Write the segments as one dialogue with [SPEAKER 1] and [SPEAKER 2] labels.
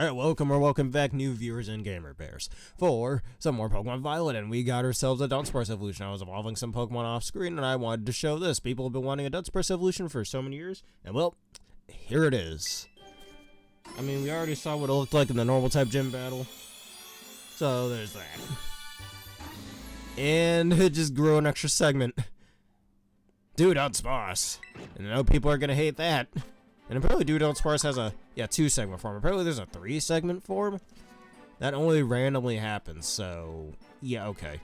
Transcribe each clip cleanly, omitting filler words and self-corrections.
[SPEAKER 1] Alright, welcome back, new viewers and gamer bears, for some more Pokemon Violet, and we got ourselves a Dunsparce evolution. I was evolving some Pokemon off screen, and I wanted to show this. People have been wanting a Dunsparce evolution for so many years, and well, here it is. I mean, we already saw what it looked like in the normal type gym battle, so there's that. And it just grew an extra segment. Dude, Dunsparce. And I know people are gonna hate that. And apparently Dunsparce has a, 2-segment form. Apparently there's a 3-segment form. That only randomly happens, so, yeah, okay.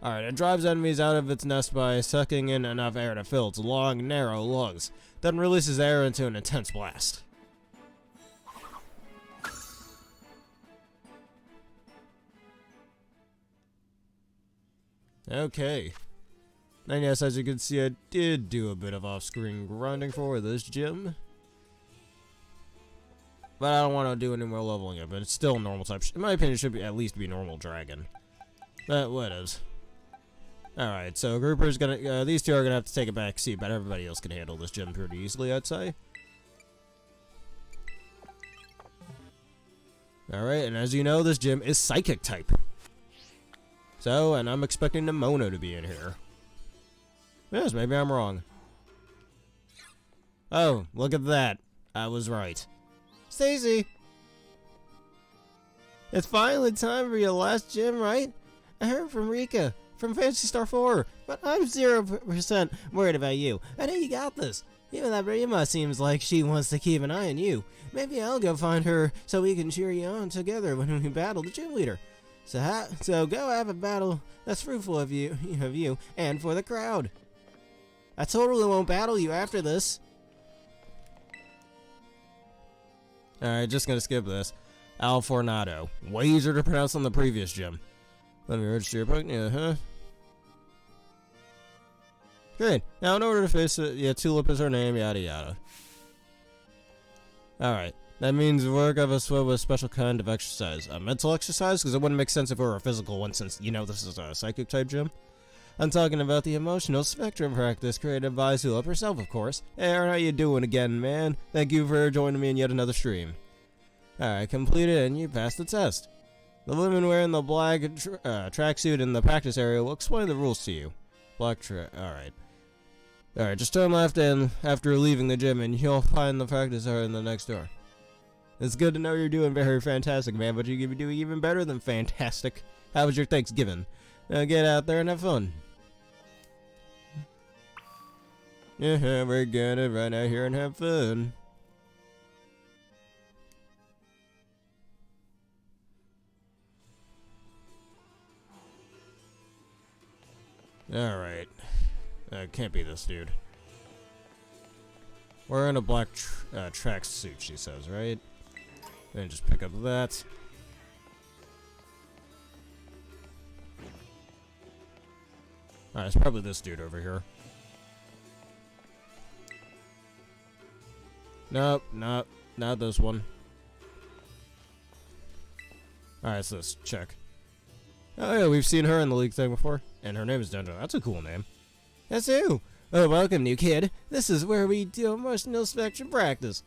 [SPEAKER 1] Alright, it drives enemies out of its nest by sucking in enough air to fill its long, narrow lungs, then releases air into an intense blast. Okay. And yes, as you can see, I did do a bit of off-screen grinding for this gym. But I don't want to do any more leveling up, but it's still normal type. In my opinion, it should be at least be normal dragon. But what is? Alright, so Grouper's gonna, these two are gonna have to take a back seat, but everybody else can handle this gym pretty easily, I'd say. Alright, and as you know, this gym is psychic type. So, and I'm expecting Nemono to be in here. Yes, maybe I'm wrong. Oh, look at that. I was right. Stacy! It's finally time for your last gym, right? I heard from Rika, from Fantasy Star 4, but I'm 0% worried about you. I know you got this. Even that Rima seems like she wants to keep an eye on you. Maybe I'll go find her so we can cheer you on together when we battle the gym leader. So go have a battle that's fruitful of you and for the crowd. I totally won't battle you after this. Alright, just gonna skip this. Alfornado. Way easier to pronounce than the previous gym. Let me register your Pokemon, huh? Great. Now, in order to face it, Tulip is her name, yada yada. Alright. That means work of a special kind of exercise. A mental exercise? Because it wouldn't make sense if it were a physical one, since, you know, this is a psychic type gym. I'm talking about the emotional spectrum practice created by Tulip herself, of course. Hey, Aaron, how you doing again, man? Thank you for joining me in yet another stream. Alright, completed and you passed the test. The woman wearing the black tracksuit in the practice area will explain the rules to you. Alright. Alright, just turn left and after leaving the gym and you'll find the practice area in the next door. It's good to know you're doing very fantastic, man, but you could be doing even better than fantastic. How was your Thanksgiving? Now get out there and have fun. Yeah, we're gonna run out here and have fun. Alright. Can't be this dude. We're in a black track suit, she says, right? And just pick up that. Alright, it's probably this dude over here. Nope, not this one. Alright, it's this. Check. Oh yeah, we've seen her in the league thing before. And her name is Dendro. That's a cool name. That's who? Oh, welcome, new kid. This is where we do emotional spectrum practice.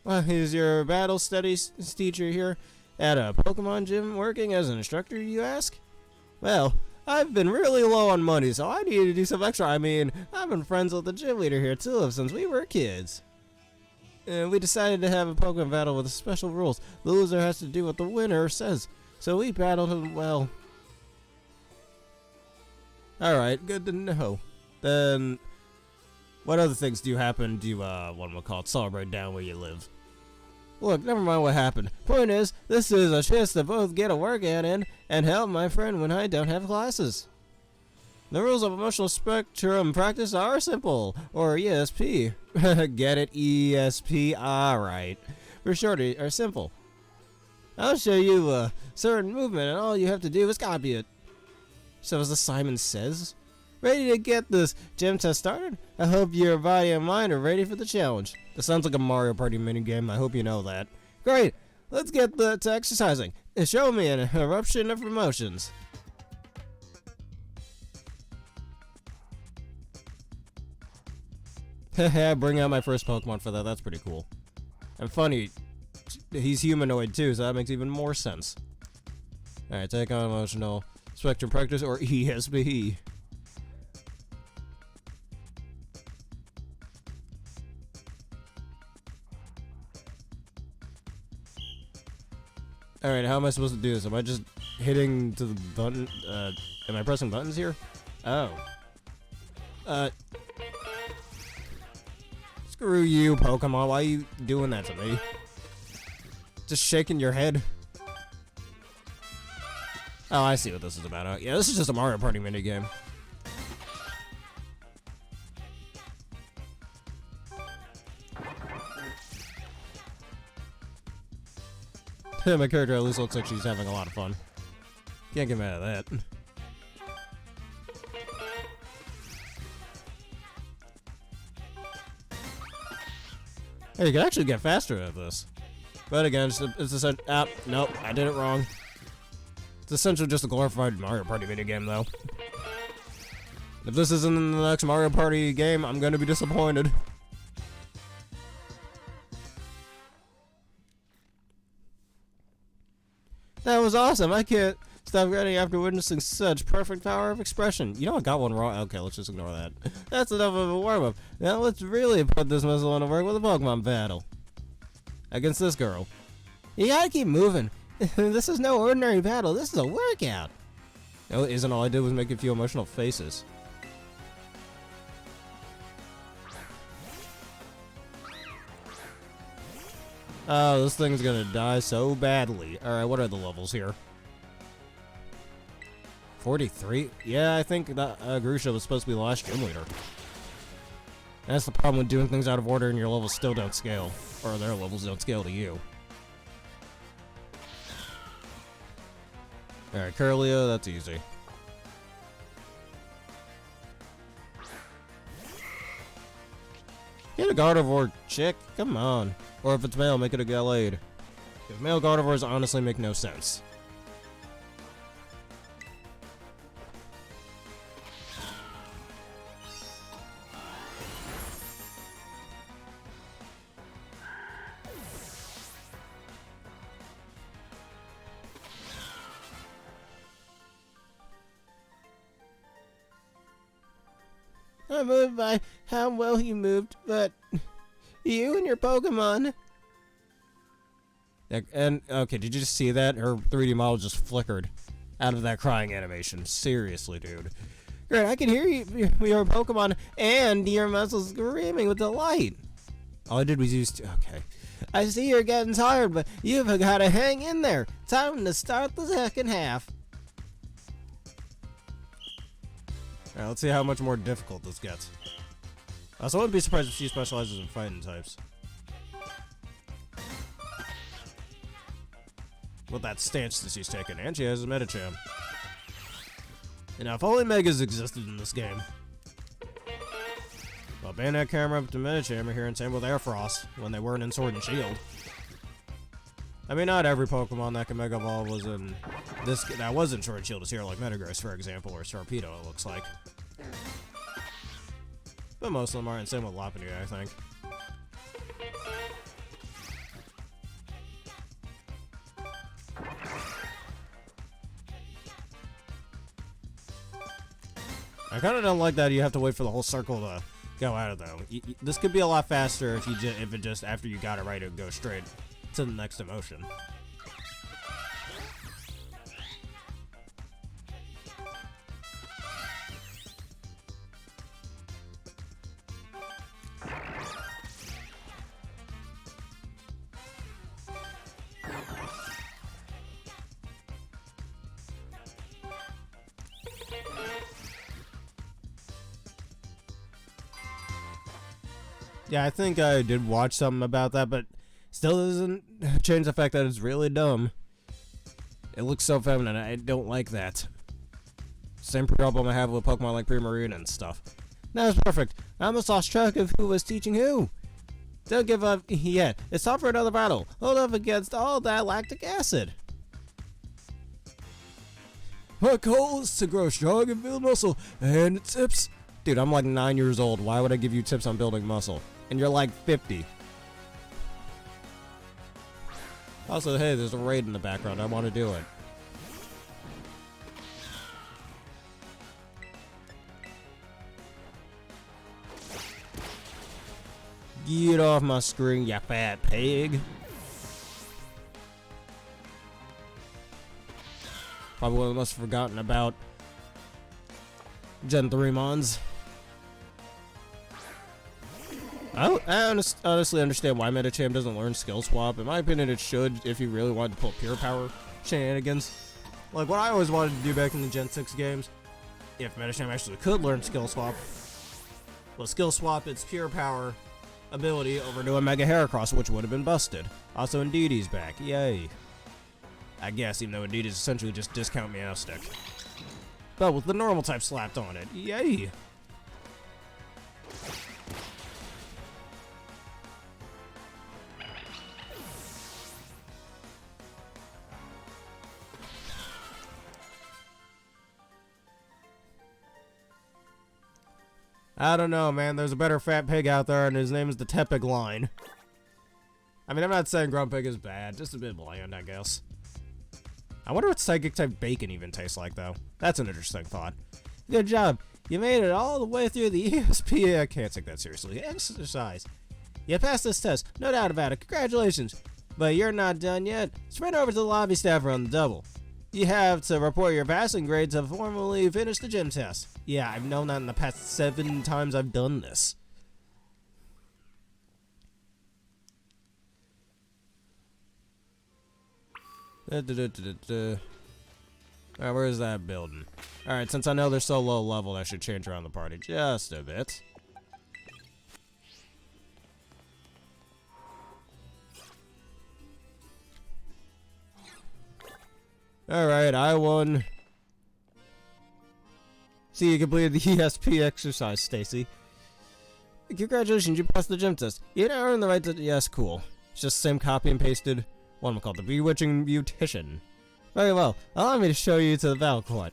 [SPEAKER 1] Well, who's your battle studies teacher here at a Pokemon gym working as an instructor, you ask? Well, I've been really low on money, so I need to do some extra. I mean, I've been friends with the gym leader here, Tulip, since we were kids. And we decided to have a Pokemon battle with special rules. The loser has to do what the winner says. So we battled him well. Alright, good to know. Then, what other things do you happen to, what we'll call it, celebrate down where you live? Look, never mind what happened. Point is, this is a chance to both get a workout in and help my friend when I don't have classes. The rules of emotional spectrum practice are simple, or ESP. Get it? ESP? Alright. For short, are simple. I'll show you a certain movement and all you have to do is copy it. So as the Simon says, ready to get this gym test started? I hope your body and mind are ready for the challenge. This sounds like a Mario Party minigame, I hope you know that. Great, let's get to exercising. Show me an eruption of emotions. Bring out my first Pokemon for that, that's pretty cool. And funny, he's humanoid too, so that makes even more sense. Alright, take on emotional spectrum practice or ESP. Alright, how am I supposed to do this? Am I just hitting to the button? Am I pressing buttons here? Oh. Screw you, Pokemon. Why are you doing that to me? Just shaking your head. Oh, I see what this is about. Yeah, this is just a Mario Party minigame. My character at least looks like she's having a lot of fun. Can't get mad at that. Hey, you can actually get faster at this. But again, it's essential. Ah, nope, I did it wrong. It's essentially just a glorified Mario Party minigame, though. If this isn't in the next Mario Party game, I'm gonna be disappointed. That was awesome. I can't stop grinning after witnessing such perfect power of expression. You know I got one wrong. Okay, let's just ignore that. That's enough of a warm-up. Now let's really put this missile into work with a Pokemon battle. Against this girl. You gotta keep moving. This is no ordinary battle. This is a workout. No, it isn't. All I did was make a few emotional faces. Oh, this thing's gonna die so badly. Alright, what are the levels here? 43? Yeah, I think that Grusha was supposed to be the last gym leader. That's the problem with doing things out of order and your levels still don't scale. Or their levels don't scale to you. Alright, Curlia, that's easy. Get a Gardevoir, chick. Come on. Or if it's male, make it a Gallade. Because male Gardevoirs honestly make no sense. I'm moved by how well you moved, but you and your Pokemon. And okay, did you just see that? Her 3D model just flickered out of that crying animation. Seriously, dude. Great, I can hear you, your Pokemon, and your muscles screaming with delight. All I did was use. Okay, I see you're getting tired, but you've got to hang in there. Time to start the second half. Alright, let's see how much more difficult this gets. So I wouldn't be surprised if she specializes in fighting types. With that stance that she's taken, and she has a Medicham. And now, if only Megas existed in this game. Well, Bandit Camera up to Medicham are here, and same with Air Frost when they weren't in Sword and Shield. I mean, not every Pokemon that can Mega Evolve was in this. That was in Sword and Shield is here, like Metagross, for example, or Sharpedo, it looks like. But most of them are, and same with Lopunny, I think. I kind of don't like that you have to wait for the whole circle to go out of though. This could be a lot faster if it just after you got it right, it would go straight to the next emotion. Yeah, I think I did watch something about that, but still doesn't change the fact that it's really dumb. It looks so feminine, I don't like that. Same problem I have with Pokemon like Primarina and stuff. That was perfect. I almost lost track of who was teaching who. Don't give up yet. It's time for another battle. Hold up against all that lactic acid. My goal is to grow strong and build muscle. And tips. Dude, I'm like 9 years old. Why would I give you tips on building muscle? And you're like 50. Also, hey, there's a raid in the background. I want to do it. Get off my screen, you fat pig. Probably one of the most forgotten about Gen 3 mons. I honestly understand why Metacham doesn't learn skill swap. In my opinion, it should if you really wanted to pull pure power shenanigans. Like what I always wanted to do back in the Gen 6 games, if Metacham actually could learn skill swap, well, skill swap its pure power ability over to a Mega Heracross, which would have been busted. Also, Indeedee's back. Yay. I guess, even though Indeed is essentially just discount Meow Stick. But with the normal type slapped on it. Yay! I don't know, man. There's a better fat pig out there, and his name is the Tepig Line. I mean, I'm not saying Grumpig is bad, just a bit bland, I guess. I wonder what Psychic type bacon even tastes like, though. That's an interesting thought. Good job. You made it all the way through the ESP. I can't take that seriously. Exercise. You passed this test, no doubt about it. Congratulations. But you're not done yet. Sprint over to the lobby staff on the double. You have to report your passing grade to formally finish the gym test. Yeah, I've known that in the past 7 times I've done this. Alright, where's that building? Alright, since I know they're so low level, I should change around the party just a bit. Alright, I won. See, you completed the ESP exercise, Stacy. Congratulations, you passed the gym test. You now earn the right to... Yes, cool. It's just the same copy and pasted. One called the Bewitching Beautician. Very well. Allow me to show you to the Battle Court.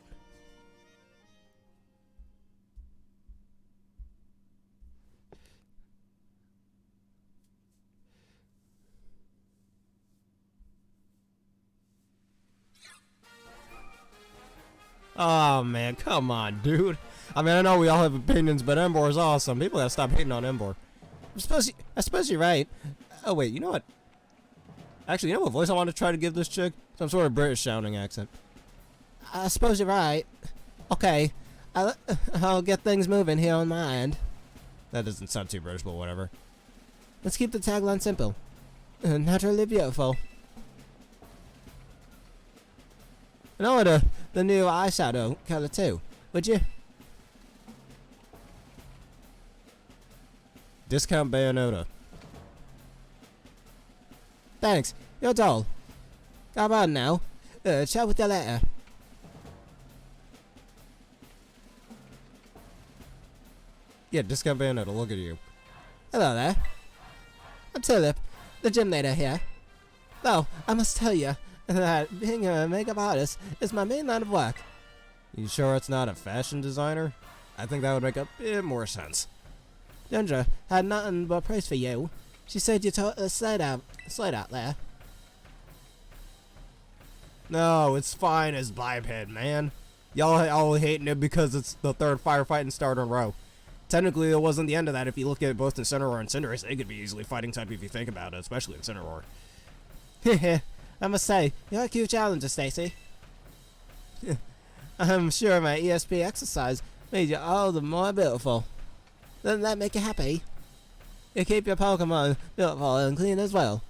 [SPEAKER 1] Oh man, come on, dude. I mean, I know we all have opinions, but Embor is awesome. People gotta stop hating on Embor. I suppose you're right. Oh wait, you know what? Actually, you know what voice I want to try to give this chick? Some sort of British sounding accent. I suppose you're right. Okay, I'll get things moving here on my end. That doesn't sound too British, but whatever. Let's keep the tagline simple. Naturally beautiful. And I order the new eyeshadow color too, would you? Discount Bayonetta. Thanks, you're dull. Come on now, chat with you later. Yeah, Discount Bayonetta, look at you. Hello there. I'm Tulip, the gym leader here. Though, I must tell you that being a makeup artist is my main line of work. You sure it's not a fashion designer? I think that would make a bit more sense. Dendra had nothing but praise for you. She said you taught a slide out there. No, it's fine as biped, man. Y'all all hating it because it's the third firefighting starter in a row. Technically, it wasn't the end of that if you look at it both in Incineroar and Cinderace. They could be easily fighting type if you think about it, especially in Incineroar. Heh. I must say, you're a cute challenger, Stacy. I'm sure my ESP exercise made you all the more beautiful. Doesn't that make you happy? You keep your Pokemon beautiful and clean as well.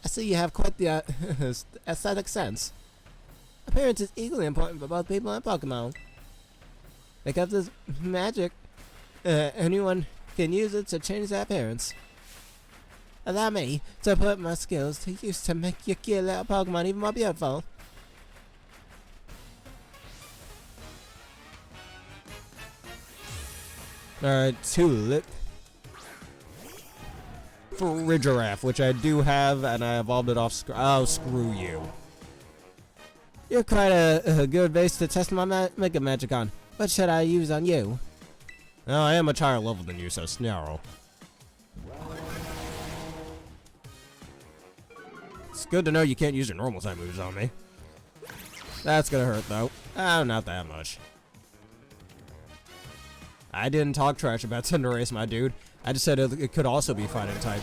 [SPEAKER 1] I see you have quite the aesthetic sense. Appearance is equally important for both people and Pokemon. Because there's magic, anyone can use it to change their appearance. Allow me to put my skills to use to make your cute little Pokemon even more beautiful. Alright, Tulip. Frigiraffe, which I do have, and I evolved it off. Oh, screw you. You're quite a good base to test my Mega Magic on. What should I use on you? Oh, I am much higher level than you, so Snarl. It's good to know you can't use your normal type moves on me. That's gonna hurt though. Oh, not that much. I didn't talk trash about Cinderace, my dude. I just said it could also be fighting type.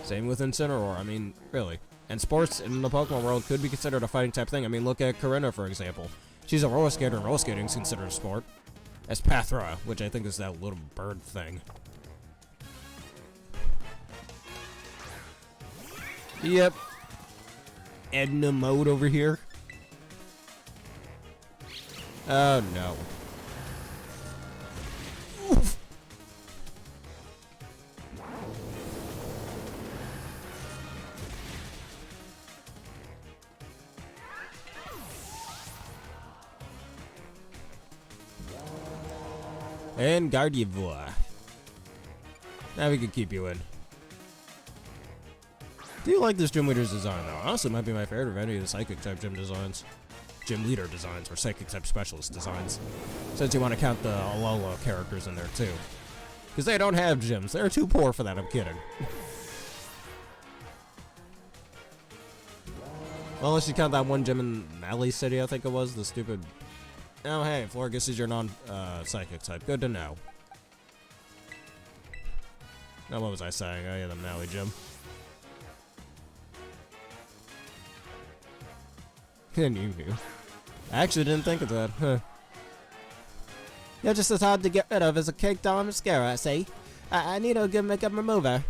[SPEAKER 1] Same with Incineroar, I mean, really. And sports in the Pokemon world could be considered a fighting type thing. I mean, look at Corinna, for example. She's a roller skater, and roller skating is considered a sport. As Pathra, which I think is that little bird thing. Yep. Edna mode over here. Oh no. Oof. And Gardevoir. Now we can keep you in. Do you like this gym leader's design though? Honestly, it might be my favorite of any of the psychic type gym designs. Gym leader designs, or psychic type specialist designs. Since you want to count the Alola characters in there too. Because they don't have gyms. They're too poor for that, I'm kidding. Well, unless you count that one gym in Valley City, I think it was, the stupid... Oh, hey, Florgus is your non-psychic type. Good to know. Now, what was I saying? Oh, yeah, the Maui gym. And you knew. I actually didn't think of that, huh? You're just as hard to get rid of as a caked on mascara, I see. I need a good makeup remover.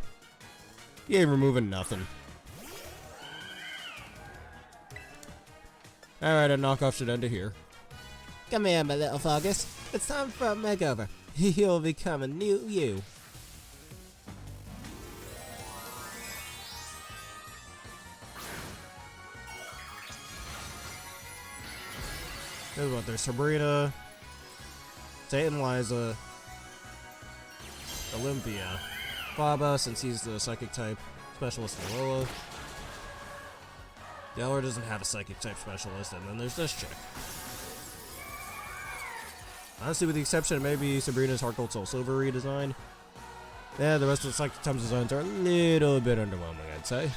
[SPEAKER 1] You ain't removing nothing. Alright, a knockoff should end it here. Come here, my little Florgus. It's time for a makeover. You'll become a new you. Here's what, there's Sabrina, Satan Liza, Olympia, Baba, since he's the psychic type specialist in Alola. Galar doesn't have a psychic type specialist, and then there's this chick. Honestly, with the exception of maybe Sabrina's Heart Gold Soul Silver redesign, yeah, the rest of the psychic type designs are a little bit underwhelming, I'd say.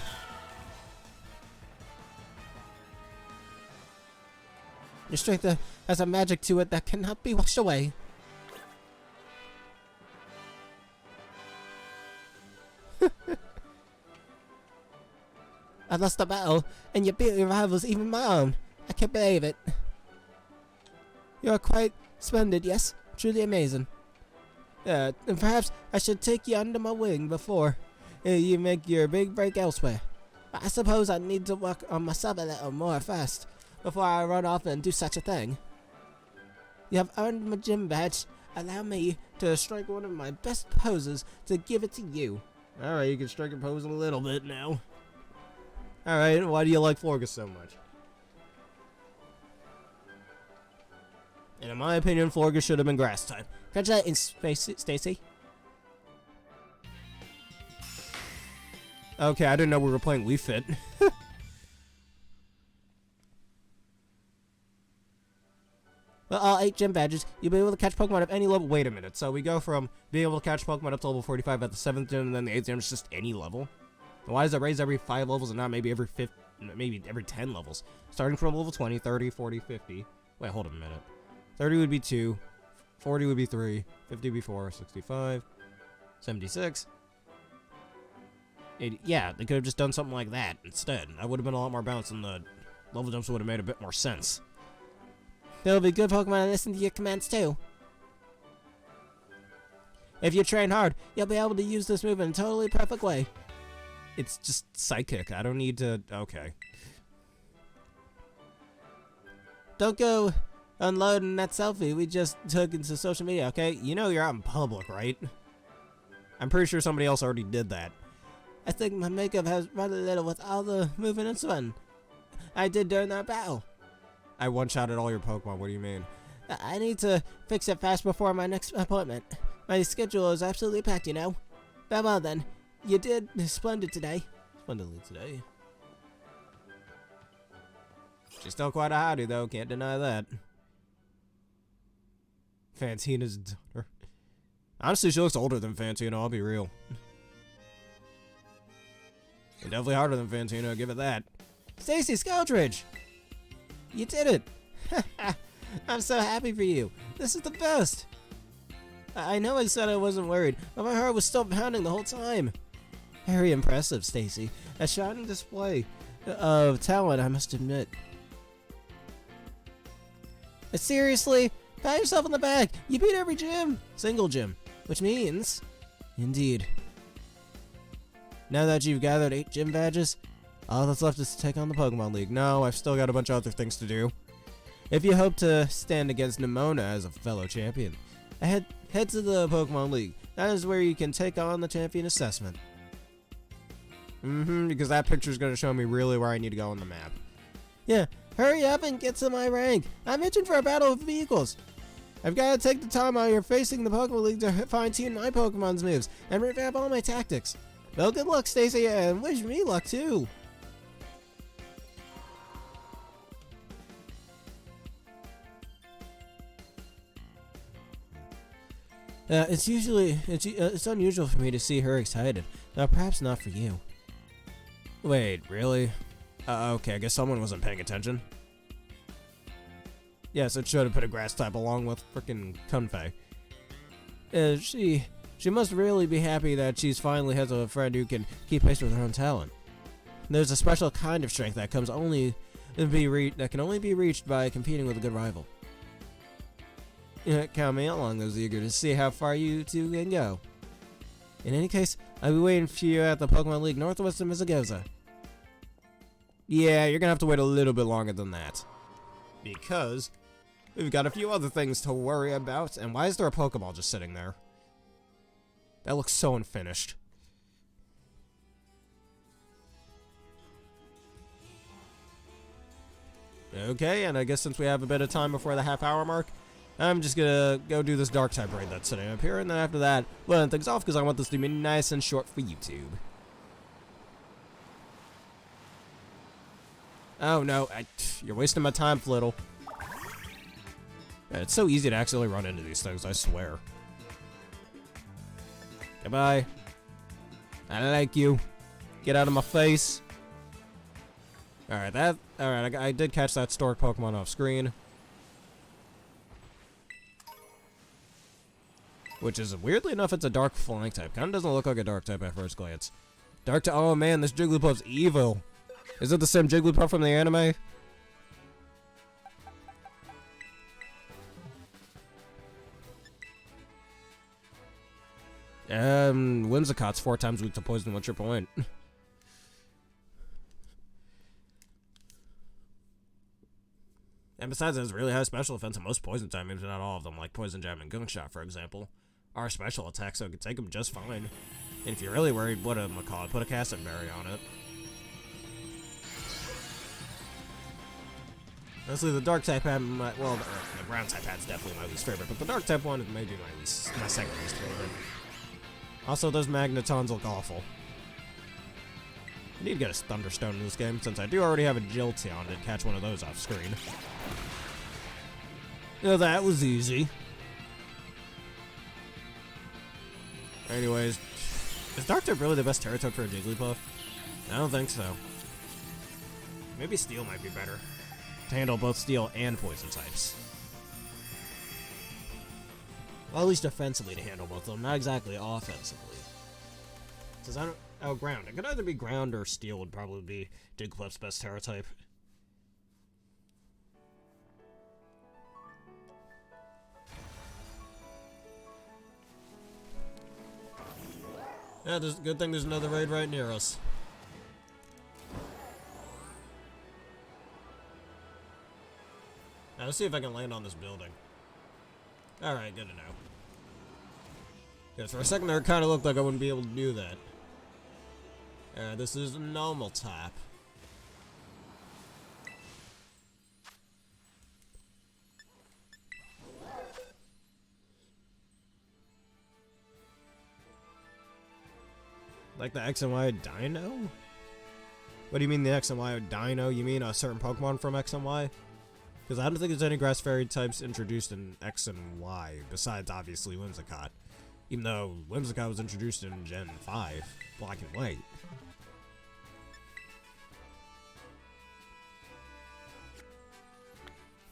[SPEAKER 1] Your strength has a magic to it that cannot be washed away. I lost the battle, and you beat your rivals, even my own. I can't believe it. You are quite splendid, yes? Truly amazing. And perhaps I should take you under my wing before you make your big break elsewhere. I suppose I need to work on myself a little more first, before I run off and do such a thing. You have earned my gym badge. Allow me to strike one of my best poses to give it to you. Alright, you can strike a pose a little bit now. Alright, why do you like Florgus so much? And in my opinion, Florgus should have been grass type. Congratulations, Stacy. Okay, I didn't know we were playing Leaf Fit. Well, all 8 gym badges, you'll be able to catch Pokemon at any level. Wait a minute, so we go from being able to catch Pokemon up to level 45 at the 7th gym, and then the 8th gym is just any level? Why does it raise every 5 levels and not maybe every 10 levels? Starting from level 20, 30, 40, 50. Wait, hold on a minute. 30 would be 2, 40 would be 3, 50 would be 4, 65, 76. 80. Yeah, they could have just done something like that instead. That would have been a lot more balanced, and the level jumps would have made a bit more sense. There'll be good Pokemon to listen to your commands too. If you train hard, you'll be able to use this move in a totally perfect way. It's just psychic. I don't need to... Okay. Don't go unloading that selfie we just took into social media, okay? You know you're out in public, right? I'm pretty sure somebody else already did that. I think my makeup has run a little with all the moving and sweating I did during that battle. I one-shotted all your Pokemon, what do you mean? I need to fix it fast before my next appointment. My schedule is absolutely packed, you know? Well then, you did splendid today. Splendidly today. She's still quite a hottie though, can't deny that. Fantina's daughter. Honestly, she looks older than Fantina, I'll be real. And definitely harder than Fantina, give it that. Stacy Scoutridge! You did it! I'm so happy for you. This is the best. I know I said I wasn't worried, but my heart was still pounding the whole time. Very impressive, Stacy. A shining display of talent, I must admit. Seriously? Pat yourself on the back. You beat every gym. Single gym. Which means... Indeed. Now that you've gathered 8 gym badges, all that's left is to take on the Pokemon League. No, I've still got a bunch of other things to do. If you hope to stand against Nimona as a fellow champion, head to the Pokemon League. That is where you can take on the champion assessment. Because that picture is going to show me really where I need to go on the map. Yeah, hurry up and get to my rank. I'm itching for a battle of equals. I've got to take the time while you're facing the Pokemon League to fine-tune my Pokemon's moves and revamp all my tactics. Well, good luck, Stacy, and wish me luck, too. It's unusual for me to see her excited. Perhaps not for you. Wait, really? Okay, I guess someone wasn't paying attention. Yes, it should have put a grass type along with frickin' Kunfei. She must really be happy that she's finally has a friend who can keep pace with her own talent. There's a special kind of strength that can only be reached by competing with a good rival. Count me along, I was eager to see how far you two can go. In any case, I'll be waiting for you at the Pokemon League northwest of Misagoza. Yeah, you're gonna have to wait a little bit longer than that. Because we've got a few other things to worry about, and why is there a Pokeball just sitting there? That looks so unfinished. Okay, and I guess since we have a bit of time before the half-hour mark, I'm just gonna go do this Dark-type raid that's sitting up here, and then after that, we'll end things off because I want this to be nice and short for YouTube. Oh no, you're wasting my time, Flittle. Yeah, it's so easy to accidentally run into these things, I swear. Goodbye. I like you. Get out of my face. Alright, I did catch that stored Pokemon off screen. Which is, weirdly enough, it's a dark flying type. Kinda doesn't look like a dark type at first glance. Oh man, this Jigglypuff's evil. Is it the same Jigglypuff from the anime? Whimsicott's 4 times weak to poison. What's your point? And besides, it has really high special defense and most poison type moves, not all of them, like Poison Jab and Gunk Shot, for example, are special attacks, so it can take them just fine. And if you're really worried, put a Casset Berry on it. Honestly, the dark type had the ground type had's definitely my least favorite, but the dark type one is maybe my second least favorite. Also, those Magnetons look awful. I need to get a Thunderstone in this game, since I do already have a Jolteon to catch one of those off screen. Yeah, that was easy. Anyways, is Dark type really the best Terra type for a Jigglypuff? I don't think so. Maybe Steel might be better to handle both Steel and Poison types. Well, at least defensively to handle both of them, not exactly offensively. Because I don't... Oh, Ground. It could either be Ground or Steel would probably be Jigglypuff's best Terra type. Yeah, there's a good thing there's another raid right near us. Now, let's see if I can land on this building. Alright, good to know. Yeah, for a second there, it kind of looked like I wouldn't be able to do that. This is a normal type. Like the X and Y Dino? What do you mean the X and Y Dino? You mean a certain Pokemon from X and Y? Because I don't think there's any Grass Fairy types introduced in X and Y, besides obviously Whimsicott. Even though Whimsicott was introduced in Gen 5, Black and White.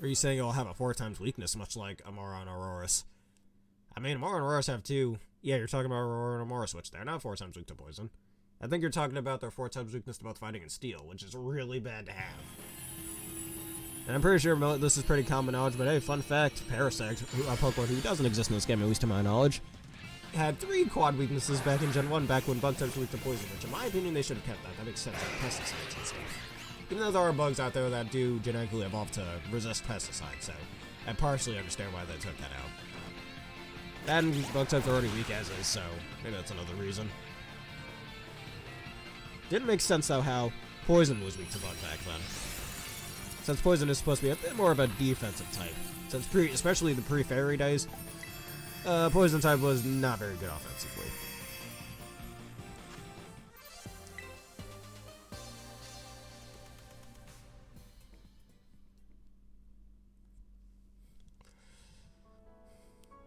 [SPEAKER 1] Or are you saying it'll have a 4 times weakness, much like Amara and Aurorus? I mean, Amara and Aurorus have 2. Yeah, you're talking about Aurora and Amara, which they're not 4 times weak to poison. I think you're talking about their 4 times weakness to both fighting and steel, which is really bad to have. And I'm pretty sure this is pretty common knowledge, but hey, fun fact, Parasect, a Pokemon who doesn't exist in this game, at least to my knowledge, had 3 quad weaknesses back in Gen 1, back when bug types were weak to poison, which in my opinion they should have kept that. That makes sense, like pesticides and stuff. Even though there are bugs out there that do genetically evolve to resist pesticides, so I partially understand why they took that out. And bug types are already weak as is, so maybe that's another reason. Didn't make sense though how poison was weak to bug back then. Since poison is supposed to be a bit more of a defensive type. Since especially the pre-fairy days, poison type was not very good offensively.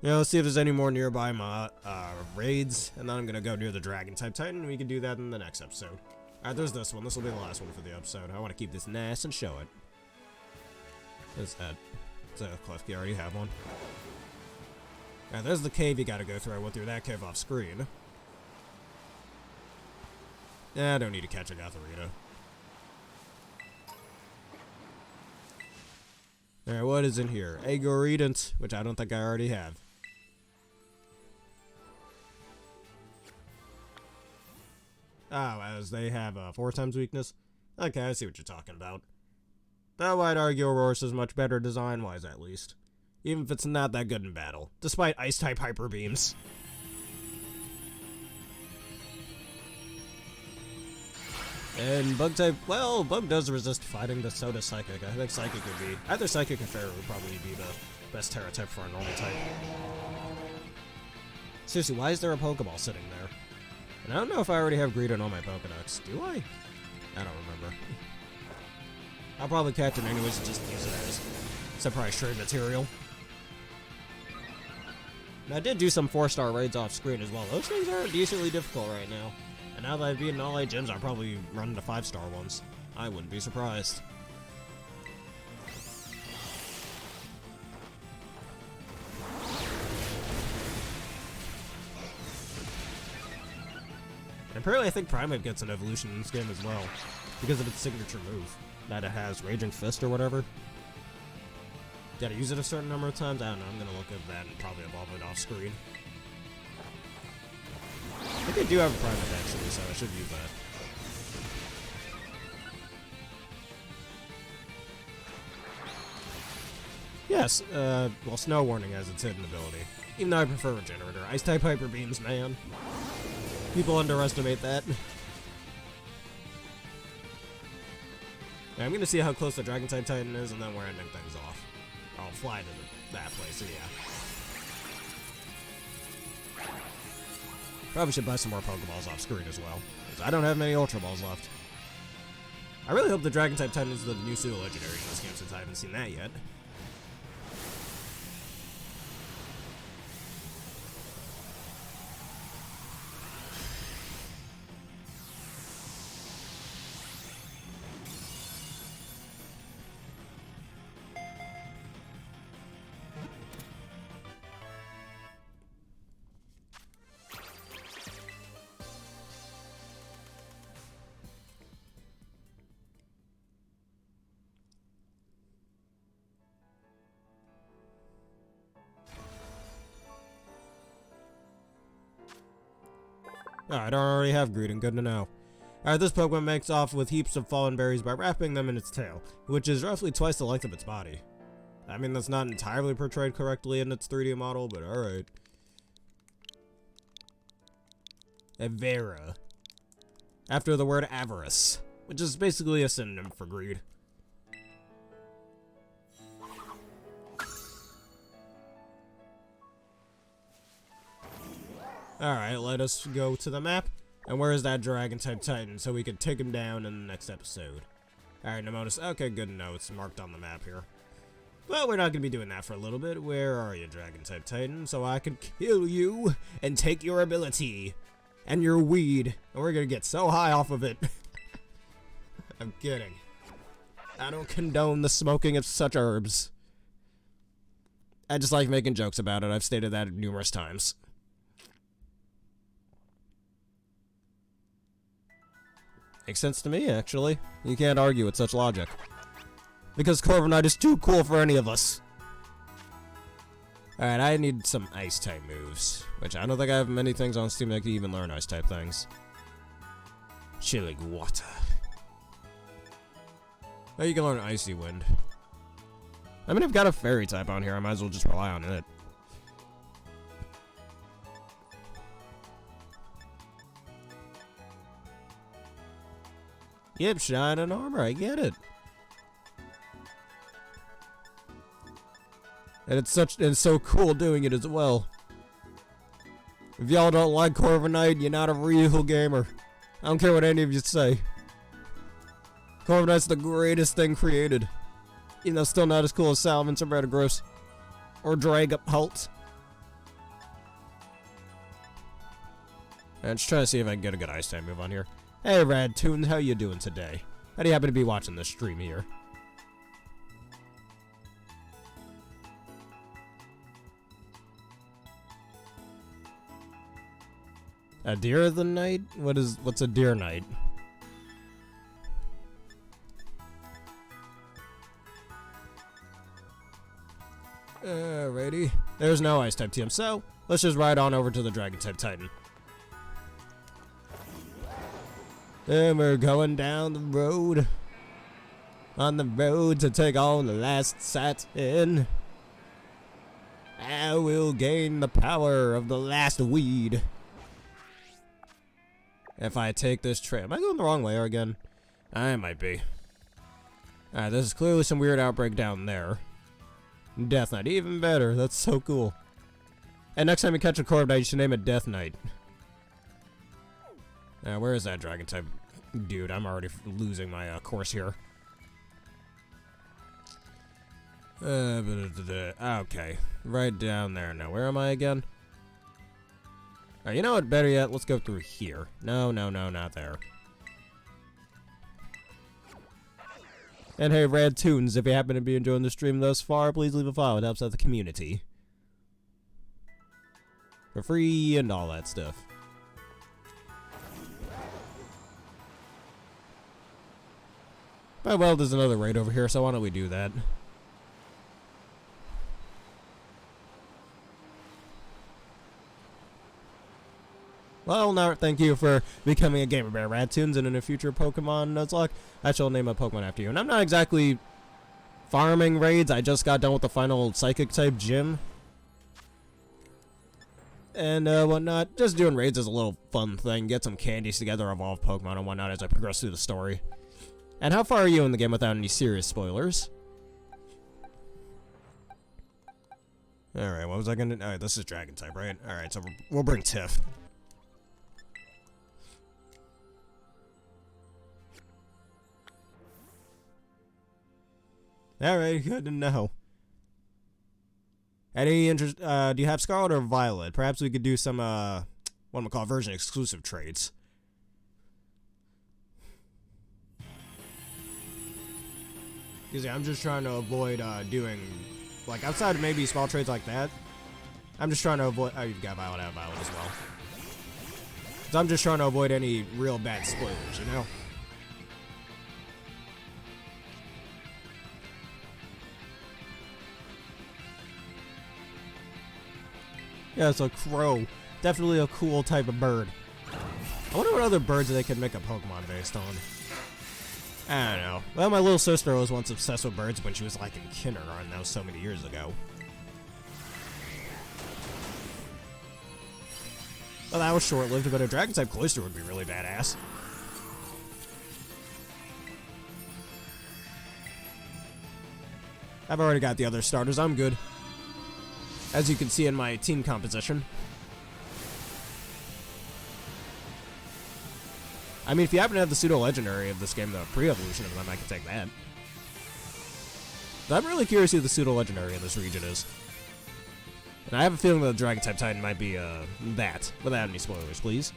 [SPEAKER 1] Yeah, let's see if there's any more nearby raids, and then I'm gonna go near the Dragon-type Titan, and we can do that in the next episode. Alright, there's this one. This will be the last one for the episode. I want to keep this nice and show it. There's that. It's a Klefki, I already have one. Alright, there's the cave you gotta go through. I went through that cave off screen. Yeah, I don't need to catch a Gothorita. Alright, what is in here? A Goridant, which I don't think I already have. Oh, as they have a 4 times weakness? Okay, I see what you're talking about. Though I'd argue Aurorus is much better design-wise, at least. Even if it's not that good in battle, despite Ice-type Hyper Beams. And Bug-type, well, Bug does resist fighting, but so does Psychic. I think Psychic would be, either Psychic or Fairy would probably be the best Terra-type for a normal type. Seriously, why is there a Pokeball sitting there? And I don't know if I already have Greedent on my Pokedex. Do I? I don't remember. I'll probably catch it anyways and just use it as surprise trade material. And I did do some 4-star raids off screen as well. Those things are decently difficult right now. And now that I've beaten all 8 gyms, I'll probably run into 5-star ones. I wouldn't be surprised. And apparently I think Primeape gets an evolution in this game as well, because of its signature move. That it has Raging Fist or whatever. Gotta use it a certain number of times? I don't know, I'm gonna look at that and probably evolve it off screen. I think I do have a Primeape actually, so I should use that. Yes, well, Snow Warning has its hidden ability. Even though I prefer Regenerator. Ice-type Hyper Beams, man. People underestimate that. Yeah, I'm gonna see how close the Dragon-type Titan is, and then we're ending things off. I'll fly to that place, so yeah. Probably should buy some more Pokeballs off screen as well, because I don't have many Ultra Balls left. I really hope the Dragon-type Titan is the new pseudo legendary in this game, since I haven't seen that yet. I don't already have Greedent, good to know. Alright, this Pokemon makes off with heaps of fallen berries by wrapping them in its tail, which is roughly twice the length of its body. I mean, that's not entirely portrayed correctly in its 3D model, but alright. Evera. After the word avarice, which is basically a synonym for greed. Alright, let us go to the map. And where is that Dragon-type Titan so we can take him down in the next episode? Alright, Nemotus. Okay, good to know. It's marked on the map here. Well, we're not going to be doing that for a little bit. Where are you, Dragon-type Titan? So I can kill you and take your ability and your weed. And we're going to get so high off of it. I'm kidding. I don't condone the smoking of such herbs. I just like making jokes about it. I've stated that numerous times. Makes sense to me, actually. You can't argue with such logic. Because Corviknight is too cool for any of us. Alright, I need some Ice-type moves. Which I don't think I have many things on Steam that can even learn Ice-type things. Chilling water. Oh, you can learn Icy Wind. I mean, I've got a Fairy type on here. I might as well just rely on it. Yep, shine and armor. I get it. And it's so cool doing it as well. If y'all don't like Corviknight, you're not a real gamer. I don't care what any of you say. Corviknight's the greatest thing created. Even though still not as cool as Salamence or Metagross. Or Dragapult. I'm just trying to see if I can get a good Ice-type move on here. Hey Radtoons, how you doing today? How do you happen to be watching this stream here? A deer of the night? What's a deer night? Alrighty. There's no Ice-type TM, so let's just ride on over to the Dragon-type Titan. And we're going down the road. On the road to take on the last Satin. I will gain the power of the last weed. If I take this trail. Am I going the wrong way again? I might be. Alright, this is clearly some weird outbreak down there. Death Knight, even better. That's so cool. And next time you catch a Corviknight, you should name it Death Knight. Where is that dragon type? Dude, I'm already losing my course here. Okay, right down there. Now, where am I again? Alright, you know what? Better yet, let's go through here. No, not there. And hey, Radtoons, if you happen to be enjoying the stream thus far, please leave a follow. It helps out the community. For free and all that stuff. But well, there's another raid over here, so why don't we do that? Well, now thank you for becoming a Gamer Bear, Radtoons, and in a future Pokemon Nuzlocke, I shall name a Pokemon after you. And I'm not exactly farming raids, I just got done with the final Psychic-type gym. And whatnot, just doing raids is a little fun thing, get some candies together, evolve Pokemon and whatnot as I progress through the story. And how far are you in the game without any serious spoilers? Alright, what was I gonna... Alright, this is Dragon-type, right? Alright, so we'll bring Tiff. Alright, good to know. Any interest, do you have Scarlet or Violet? Perhaps we could do some, what we call version exclusive trades. Because yeah, I'm just trying to avoid, doing, like, outside of maybe small trades like that, I'm just trying to avoid, oh, you've got Violet, I have Violet as well. So I'm just trying to avoid any real bad spoilers, you know? Yeah, it's a crow. Definitely a cool type of bird. I wonder what other birds they could make a Pokemon based on. I don't know. Well, my little sister was once obsessed with birds when she was like in kindergarten. That was so many years ago. Well, that was short-lived, but a Dragon-type Cloyster would be really badass. I've already got the other starters. I'm good. As you can see in my team composition. I mean, if you happen to have the pseudo-legendary of this game, the pre-evolution of them, I can take that. But I'm really curious who the pseudo-legendary in this region is. And I have a feeling that the Dragon-type Titan might be, that. Without any spoilers, please.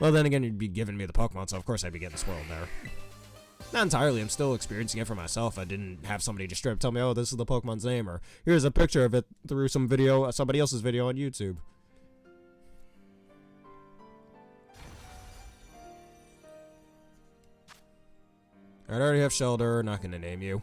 [SPEAKER 1] Well, then again, you'd be giving me the Pokemon, so of course I'd be getting spoiled there. Not entirely, I'm still experiencing it for myself. I didn't have somebody just straight up tell me, oh, this is the Pokemon's name, or here's a picture of it through some video, somebody else's video on YouTube. I already have Shelter, not gonna name you.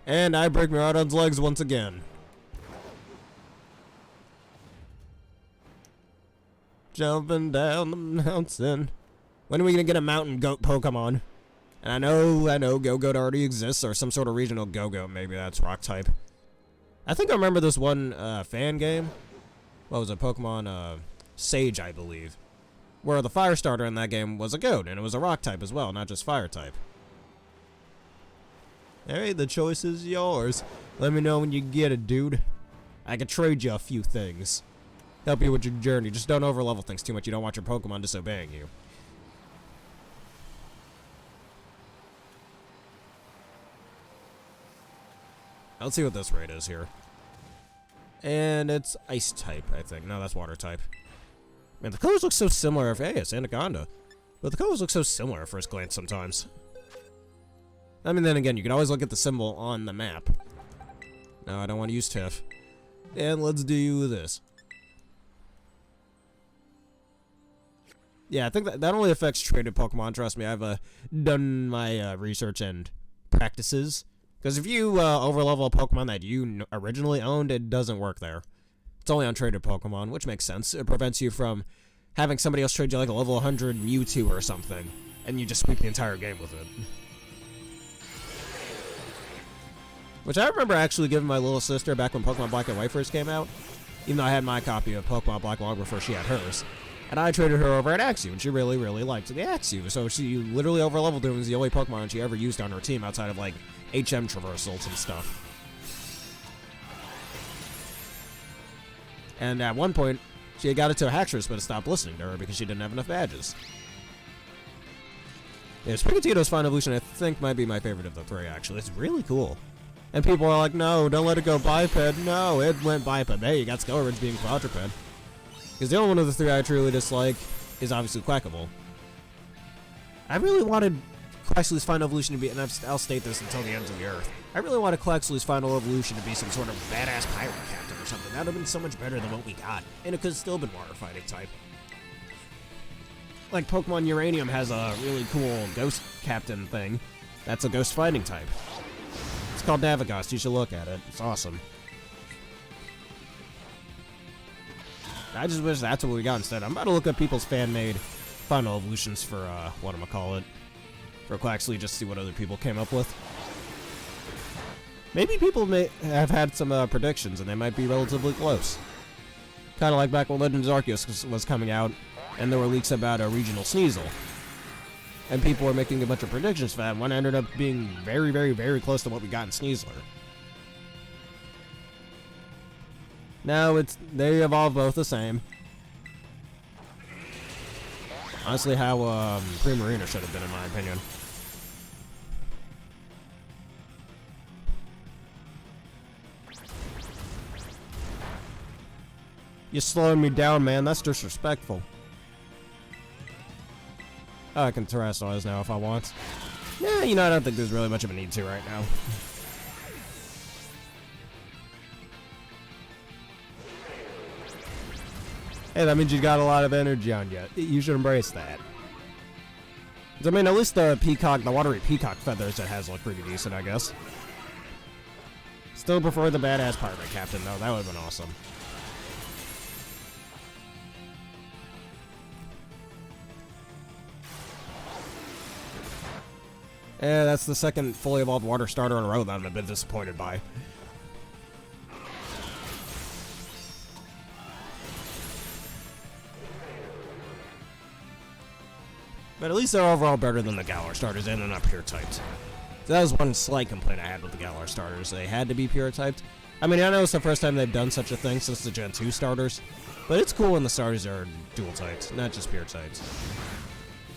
[SPEAKER 1] And I break Miraudon's legs once again. Jumping down the mountain. When are we gonna get a mountain goat Pokemon? And I know Go-Goat already exists, or some sort of regional Go-Goat, maybe that's rock type. I think I remember this one fan game. What was it, Pokemon Sage, I believe. Where the fire starter in that game was a goat, and it was a rock type as well, not just fire type. Alright, the choice is yours. Let me know when you get it, dude. I can trade you a few things. Help you with your journey. Just don't overlevel things too much. You don't want your Pokemon disobeying you. Let's see what this raid is here. And it's ice type, I think. No, that's water type. Man, the colors look so similar. Hey, it's Anaconda. But the colors look so similar at first glance sometimes. I mean, then again, you can always look at the symbol on the map. No, I don't want to use Tiff. And let's do this. Yeah, I think that only affects traded Pokemon. Trust me, I've done my research and practices. Because if you overlevel a Pokemon that you originally owned, it doesn't work there. It's only on traded Pokemon, which makes sense. It prevents you from having somebody else trade you like a level 100 Mewtwo or something, and you just sweep the entire game with it. Which I remember actually giving my little sister back when Pokemon Black and White first came out, even though I had my copy of Pokemon Black long before she had hers. And I traded her over at Axew, and she really, really liked the Axew. So she literally overleveled her and was the only Pokemon she ever used on her team outside of, like, HM traversals and stuff. And at one point, she had got it to a Haxorus, but it stopped listening to her because she didn't have enough badges. Yeah, Sprigatito's Fine Evolution, I think, might be my favorite of the three, actually. It's really cool. And people are like, no, don't let it go biped. No, it went biped. Hey, you got Skelridge being quadruped. Because the only one of the three I truly dislike is obviously Quackable. I really wanted Quaxly's Final Evolution to be, and I'll state this until the ends of the earth, I really wanted Quaxly's Final Evolution to be some sort of badass pirate captain or something. That would have been so much better than what we got. And it could have still been water fighting type. Like Pokemon Uranium has a really cool ghost captain thing. That's a ghost fighting type. It's called Navigast. You should look at it. It's awesome. I just wish that's what we got instead. I'm about to look up people's fan-made Final Evolutions for, whatchamacallit, for Quaxly, just to see what other people came up with. Maybe people may have had some predictions, and they might be relatively close. Kind of like back when Legends Arceus was coming out, and there were leaks about a regional Sneasel. And people were making a bunch of predictions for that, and one ended up being very, very, very close to what we got in Sneasler. No, they evolve both the same. Honestly, how Primarina should have been, in my opinion. You're slowing me down, man. That's disrespectful. I can Terrasilize now if I want. Yeah, you know, I don't think there's really much of a need to right now. Hey, that means you got a lot of energy on you. You should embrace that. I mean, at least the peacock, the watery peacock feathers it has look pretty decent, I guess. Still prefer the badass pirate captain, though. That would have been awesome. Yeah, that's the second fully evolved water starter in a row that I'm a bit disappointed by. But at least they're overall better than the Galar starters, and they're not pure typed. So that was one slight complaint I had with the Galar starters. They had to be pure typed. I mean, I know it's the first time they've done such a thing since the Gen 2 starters, but it's cool when the starters are dual typed, not just pure typed.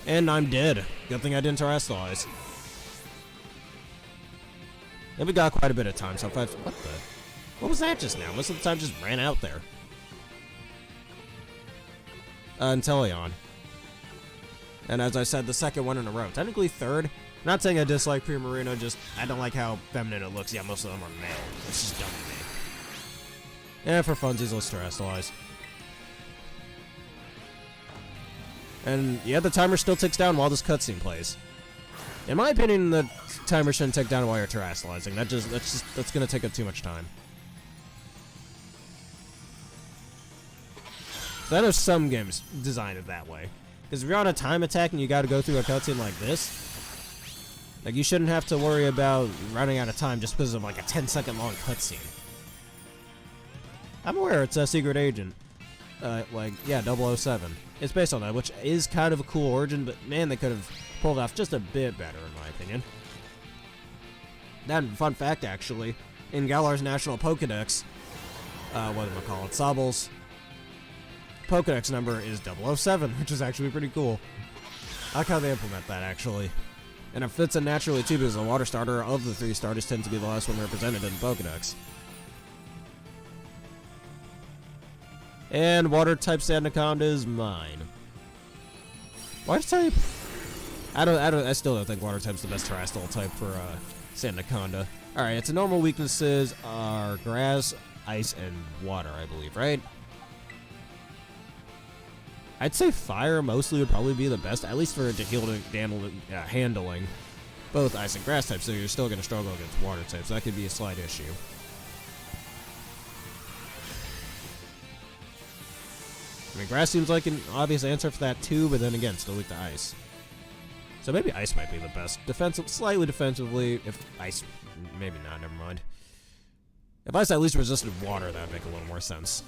[SPEAKER 1] And I'm dead. Good thing I didn't Terrasilize. And we got quite a bit of time, so if I... What was that just now? Most of the time just ran out there. Inteleon. And as I said, the second one in a row. Technically third. Not saying I dislike Primarina, just I don't like how feminine it looks. Yeah, most of them are male. It's just dumb to me. And for funsies, let's terrestrialize. And yeah, the timer still ticks down while this cutscene plays. In my opinion, the timer shouldn't tick down while you're terrestrializing. That's gonna take up too much time. So I know some games design it that way. Because if you're on a time attack and you gotta go through a cutscene like this, like, you shouldn't have to worry about running out of time just because of, like, a 10-second long cutscene. I'm aware it's a secret agent. Yeah, 007. It's based on that, which is kind of a cool origin, but man, they could have pulled off just a bit better, in my opinion. Then, fun fact, actually, in Galar's National Pokedex, Sobel's Pokedex number is 007, which is actually pretty cool. I like how they implement that, actually. And it fits in naturally too, because the water starter of the 3 starters tends to be the last one represented in the Pokedex. And water type Sandaconda is mine. Water type? I still don't think water type's the best terrestrial type for Sandaconda. Alright, its normal weaknesses are grass, ice, and water, I believe, right? I'd say fire mostly would probably be the best, at least for it to handling both ice and grass types, so you're still going to struggle against water types. That could be a slight issue. I mean, grass seems like an obvious answer for that too, but then again, still weak to ice. So maybe ice might be the best. Slightly defensively. If ice, maybe not, never mind. If ice at least resisted water, that would make a little more sense.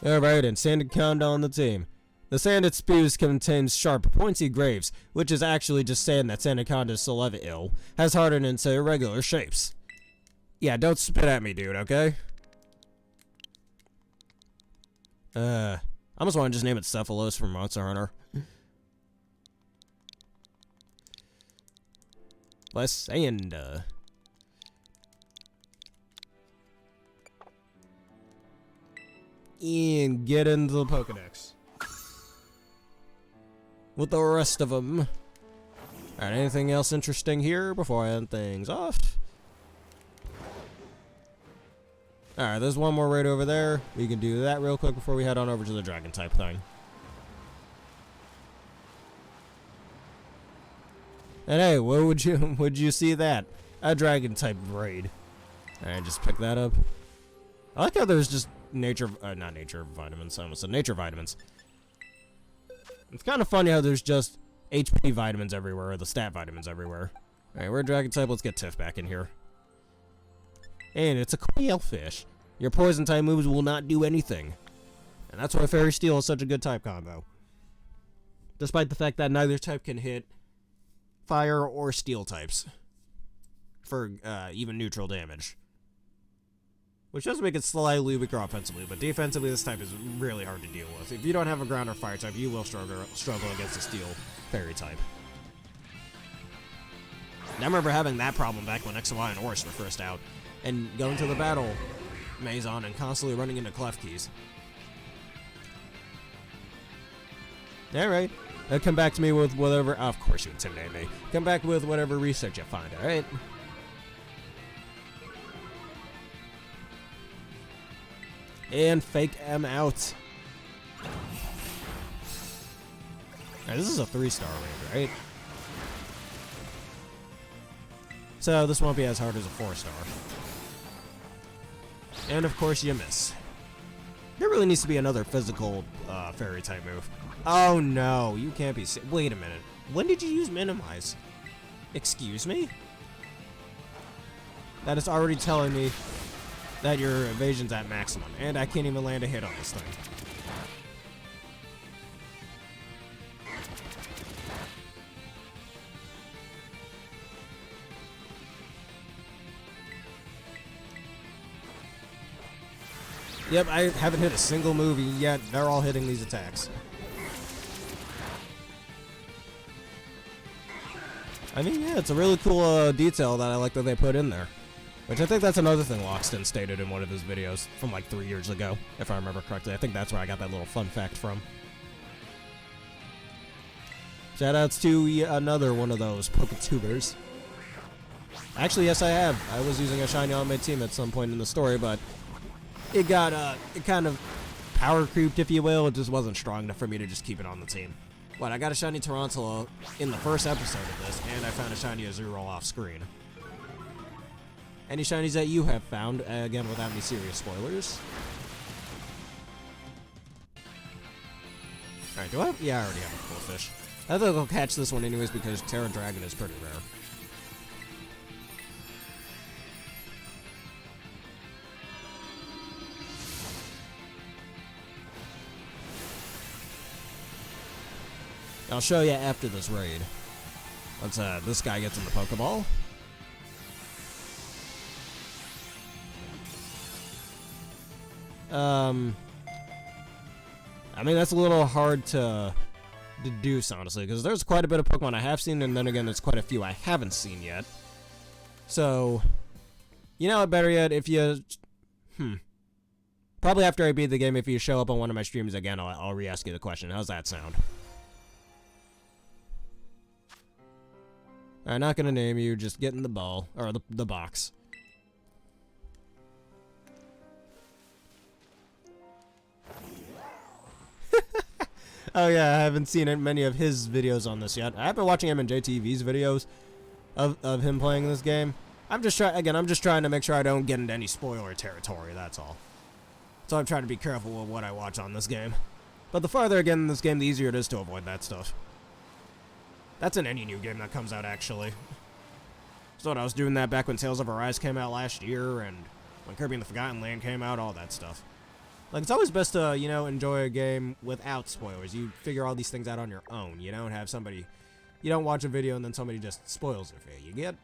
[SPEAKER 1] Alright, and Sandaconda on the team. The sand it spews contains sharp, pointy graves, which is actually just sand that Sandaconda's saliva has hardened into irregular shapes. Yeah, don't spit at me, dude, okay? I almost want to just name it Cephalos from Monster Hunter. Lysanda. And get into the Pokedex with the rest of them. Alright, anything else interesting here before I end things off? Alright, there's one more right over there. We can do that real quick before we head on over to the dragon type thing. And hey, what would you see that? A dragon type raid. Alright, just pick that up. I like how there's just nature vitamins. I almost said nature vitamins. It's kind of funny how there's just HP vitamins everywhere, or the stat vitamins everywhere. Alright, we're a dragon type. Let's get Tiff back in here. And it's a quailfish. Your poison type moves will not do anything. And that's why Fairy Steel is such a good type combo. Despite the fact that neither type can hit fire or steel types for even neutral damage. Which does make it slightly weaker offensively, but defensively this type is really hard to deal with. If you don't have a ground or fire type, you will struggle against a steel fairy type. And I remember having that problem back when X and Y and Oris were first out, and going to the battle Maison and constantly running into Klefkeys. Alright, come back to me with whatever, of course you intimidate me. Come back with whatever research you find, alright? And fake M out. Alright, this is a 3-star raid, right? So this won't be as hard as a 4-star. And of course you miss. There really needs to be another physical fairy type move. Oh no, you can't be. Wait a minute. When did you use minimize? Excuse me? That is already telling me that your evasion's at maximum, and I can't even land a hit on this thing. Yep, I haven't hit a single move yet. They're all hitting these attacks. I mean, yeah, it's a really cool detail that I like that they put in there. Which I think that's another thing Lockston stated in one of his videos from like 3 years ago, if I remember correctly. I think that's where I got that little fun fact from. Shoutouts to another one of those Poketubers. Actually, yes, I have. I was using a shiny on my team at some point in the story, but it got, it kind of power creeped, if you will. It just wasn't strong enough for me to just keep it on the team. But I got a shiny Tarantula in the first episode of this, and I found a shiny Azurill off screen. Any shinies that you have found, again, without any serious spoilers? Alright, do I? Yeah, I already have a cool fish. I think I'll catch this one anyways because Terra Dragon is pretty rare. I'll show you after this raid. Once this guy gets in the Pokeball. I mean, that's a little hard to deduce, honestly, because there's quite a bit of Pokemon I have seen, and then again, there's quite a few I haven't seen yet. So, you know what, better yet, if you... Probably after I beat the game, if you show up on one of my streams again, I'll re-ask you the question. How's that sound? Alright, not gonna name you, just get in the ball, or the box. Oh yeah, I haven't seen many of his videos on this yet. I've been watching him in JTV's videos of him playing this game. I'm just trying to make sure I don't get into any spoiler territory, that's all. So I'm trying to be careful with what I watch on this game. But the farther I get in this game, the easier it is to avoid that stuff. That's in any new game that comes out, actually. So I was doing that back when Tales of Arise came out last year, and when Kirby and the Forgotten Land came out, all that stuff. Like, it's always best to, you know, enjoy a game without spoilers. You figure all these things out on your own. You don't have somebody... You don't watch a video and then somebody just spoils it for you. You get?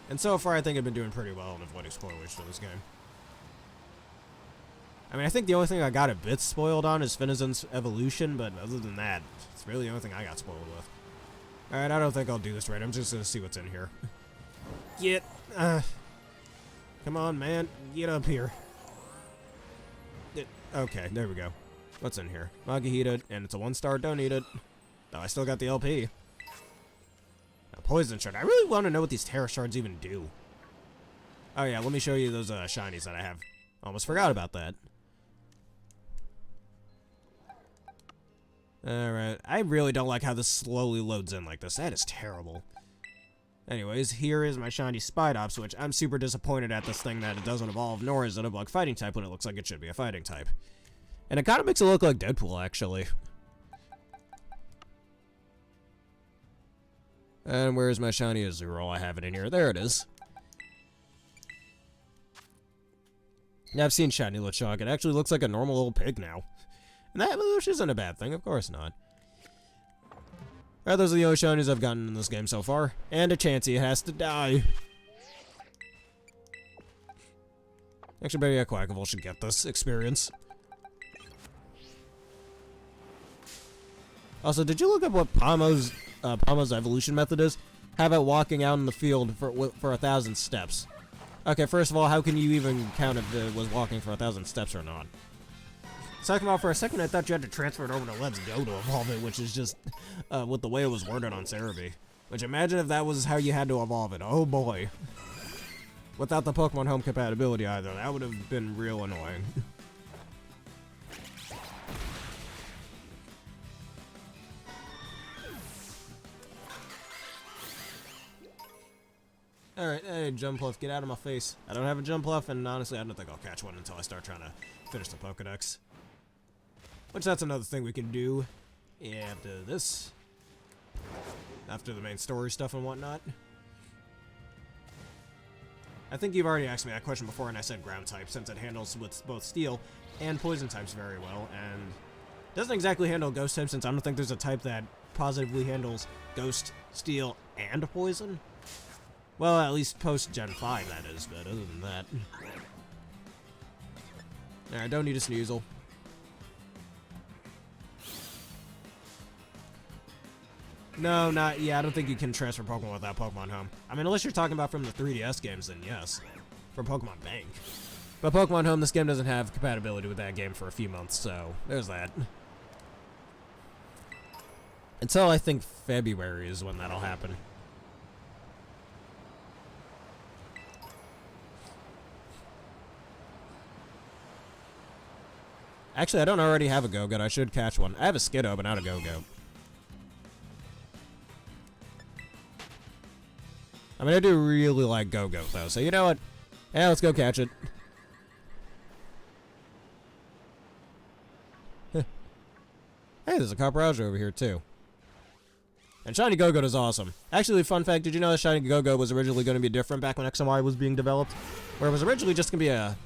[SPEAKER 1] And so far, I think I've been doing pretty well in avoiding spoilers for this game. I mean, I think the only thing I got a bit spoiled on is Finizen's evolution, but other than that, it's really the only thing I got spoiled with. Alright, I don't think I'll do this right. I'm just gonna see what's in here. Get, come on, man. Get up here. Okay, there we go. What's in here? Magahita, and it's a 1-star, don't eat it. Oh, I still got the LP. A poison shard. I really want to know what these Terra shards even do. Oh yeah, let me show you those shinies that I have. Almost forgot about that. Alright, I really don't like how this slowly loads in like this. That is terrible. Anyways, here is my shiny Spidops, which I'm super disappointed at this thing that it doesn't evolve, nor is it a bug fighting type when it looks like it should be a fighting type. And it kind of makes it look like Deadpool, actually. And where's my shiny Azurill? I have it in here. There it is. Now, I've seen shiny LeChuck. It actually looks like a normal little pig now. And that, which isn't a bad thing, of course not. Alright, those are the only shinies I've gotten in this game so far. And a Chansey has to die. Actually, maybe a Quackable should get this experience. Also, did you look up what Palmo's evolution method is? Have it walking out in the field for 1,000 steps. Okay, first of all, how can you even count if it was walking for 1,000 steps or not? Second of all, for a second I thought you had to transfer it over to Let's Go to evolve it, which is just with the way it was worded on Cerebi. Which, imagine if that was how you had to evolve it. Oh boy. Without the Pokemon Home compatibility either, that would have been real annoying. Alright, hey, Jumpluff, get out of my face. I don't have a Jumpluff, and honestly, I don't think I'll catch one until I start trying to finish the Pokedex. Which, that's another thing we can do after this. After the main story stuff and whatnot. I think you've already asked me that question before, and I said ground type, since it handles with both steel and poison types very well, and doesn't exactly handle ghost type, since I don't think there's a type that positively handles ghost, steel, and poison. Well, at least post-Gen 5, that is, but other than that. Alright, don't need a Sneasel. No, not... Yeah, I don't think you can transfer Pokemon without Pokemon Home. I mean, unless you're talking about from the 3DS games, then yes. From Pokemon Bank. But Pokemon Home, this game doesn't have compatibility with that game for a few months, so there's that. Until I think February is when that'll happen. Actually, I don't already have a Go-Goat. I should catch one. I have a Skiddo, but not a Go-Goat. I mean, I do really like Go-Goat, though, so you know what? Yeah, let's go catch it. Hey, there's a Capraja over here, too. And Shiny Go-Goat is awesome. Actually, fun fact, did you know that Shiny Go-Goat was originally going to be different back when X and Y was being developed? Where it was originally just going to be a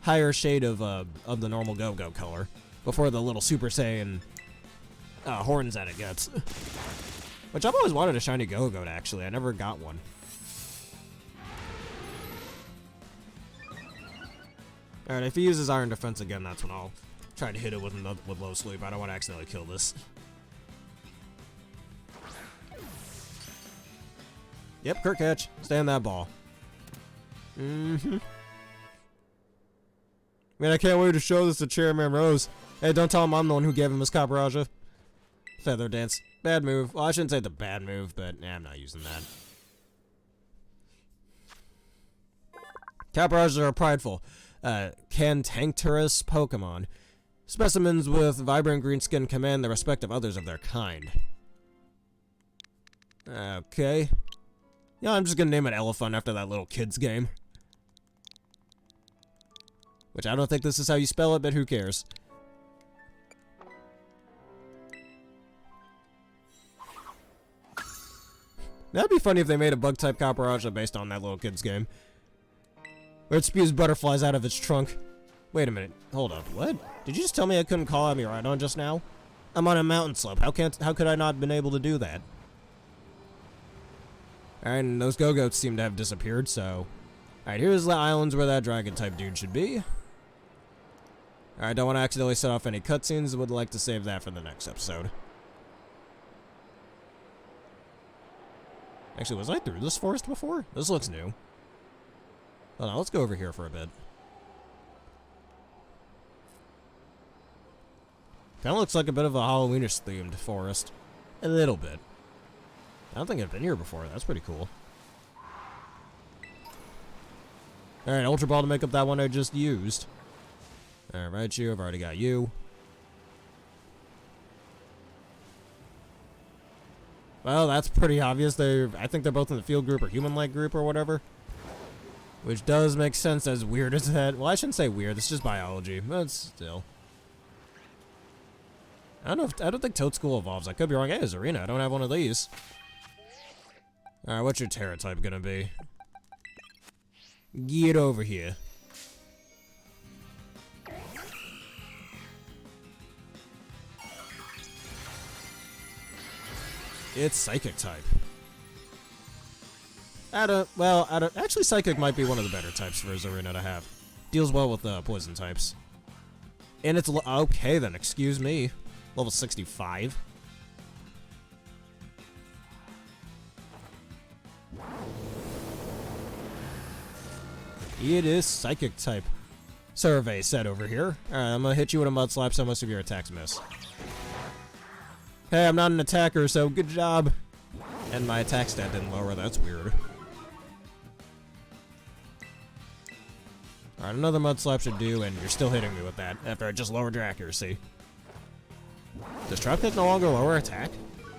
[SPEAKER 1] higher shade of the normal Go-Goat color, before the little Super Saiyan horns that it gets. Which I've always wanted a Shiny Go-Goat, actually. I never got one. Alright, if he uses Iron Defense again, that's when I'll try to hit it with Low Sleep. I don't want to accidentally kill this. Yep, Kurt catch. Stay on that ball. Mm-hmm. Man, I can't wait to show this to Chairman Rose. Hey, don't tell him I'm the one who gave him his Capraja. Feather Dance. Bad move. Well, I shouldn't say the bad move, but nah, I'm not using that. Caprajas are prideful, cantankerous Pokemon. Specimens with vibrant green skin command the respect of others of their kind. Okay. Yeah, I'm just gonna name it Elephant after that little kid's game. Which I don't think this is how you spell it, but who cares? That'd be funny if they made a bug-type Capraja based on that little kid's game. Where it spews butterflies out of its trunk. Wait a minute. Hold up. What? Did you just tell me I couldn't call out Miraidon just now? I'm on a mountain slope. How could I not have been able to do that? Alright, and those Go-Goats seem to have disappeared, so... Alright, here's the islands where that Dragon-type dude should be. Alright, don't want to accidentally set off any cutscenes. Would like to save that for the next episode. Actually, was I through this forest before? This looks new. Hold on, let's go over here for a bit. Kinda looks like a bit of a Halloweenish-themed forest. A little bit. I don't think I've been here before. That's pretty cool. Alright, Ultra Ball to make up that one I just used. Alright, Raichu, I've already got you. Well, that's pretty obvious. I think they're both in the field group or human-like group or whatever. Which does make sense, as weird as that. Well, I shouldn't say weird. It's just biology. But still. I don't think Toad School evolves. I could be wrong. Hey, Zarina, I don't have one of these. Alright, what's your Terra type gonna be? Get over here. It's Psychic type. Actually, Psychic might be one of the better types for Zarina to have. Deals well with poison types. And it's okay then, excuse me. Level 65. It is Psychic type. Survey said over here. Alright, I'm gonna hit you with a Mud Slap so most of your attacks miss. Hey, I'm not an attacker, so good job. And my attack stat didn't lower, that's weird. Alright, another Mud Slap should do, and you're still hitting me with that after I just lowered your accuracy. Does Trap Kick no longer lower attack?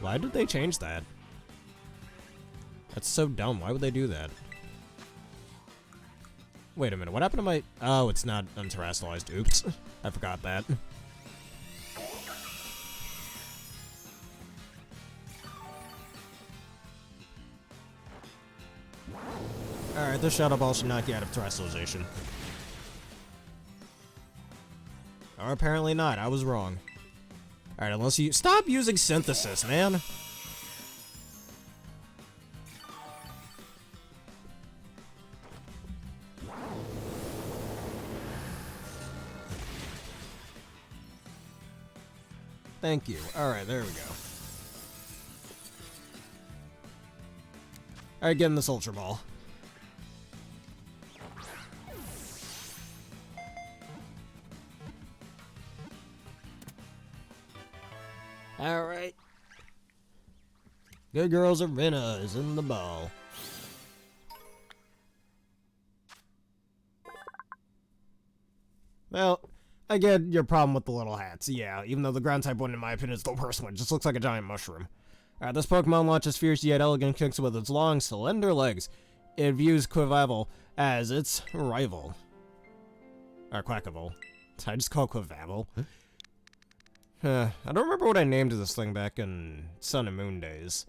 [SPEAKER 1] Why did they change that? That's so dumb, why would they do that? Wait a minute, what happened to my... Oh, it's not unterracialized. Oops. I forgot that. Alright, this Shadow Ball should knock you out of terrestrialization. Or apparently not, I was wrong. Alright, unless you... Stop using Synthesis, man! Thank you. Alright, there we go. Alright, get in this Ultra Ball. Alright. Good Girls Arena is in the ball. Well, I get your problem with the little hats. Yeah, even though the ground type one, in my opinion, is the worst one. It just looks like a giant mushroom. This Pokemon launches fierce yet elegant kicks with its long, slender legs. It views Quavel as its rival. Or Quackable. I just call it Quavel. I don't remember what I named this thing back in Sun and Moon days.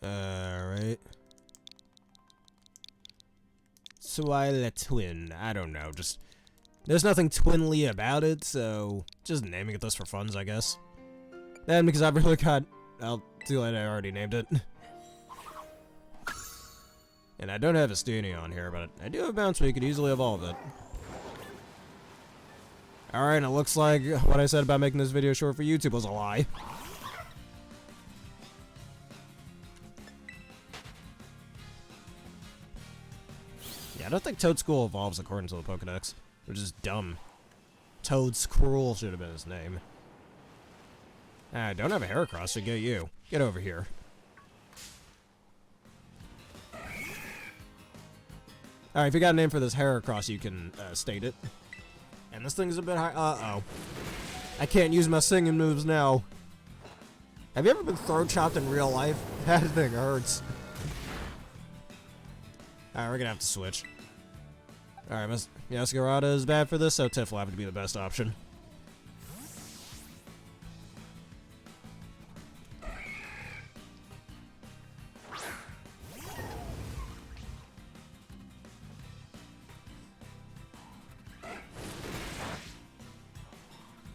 [SPEAKER 1] Alright. Twilight Twin. I don't know, just... There's nothing twinly about it, so... Just naming it this for funs, I guess. And because I've really got... I'll too late, I already named it. And I don't have a Stoonie on here, but I do have Bounce, so you could easily evolve it. Alright, and it looks like what I said about making this video short for YouTube was a lie. Yeah, I don't think Toadstool evolves according to the Pokedex, which is dumb. Toadstool should have been his name. I don't have a Heracross, so get you. Get over here. Alright, if you got a name for this Heracross, you can state it. And this thing's a bit high. Uh-oh. I can't use my singing moves now. Have you ever been throat chopped in real life? That thing hurts. Alright, we're gonna have to switch. Alright, Miss Yaskarada is bad for this, so Tiff will have to be the best option.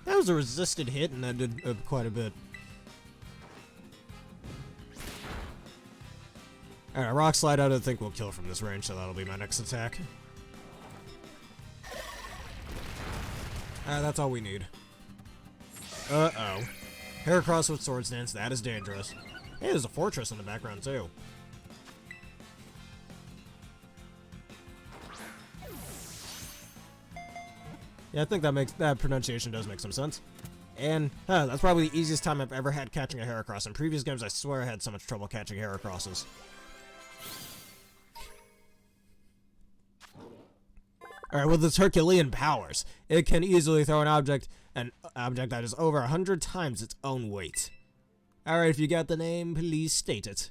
[SPEAKER 1] That was a resisted hit, and that did quite a bit. Alright, Rock Slide I don't think will kill from this range, so that'll be my next attack. That's all we need. Uh-oh. Heracross with Swords Dance, that is dangerous. Hey, there's a fortress in the background, too. Yeah, I think that pronunciation does make some sense. And that's probably the easiest time I've ever had catching a Heracross. In previous games, I swear I had so much trouble catching Heracrosses. Alright, with its Herculean powers, it can easily throw an object that is over 100 times its own weight. Alright, if you got the name, please state it.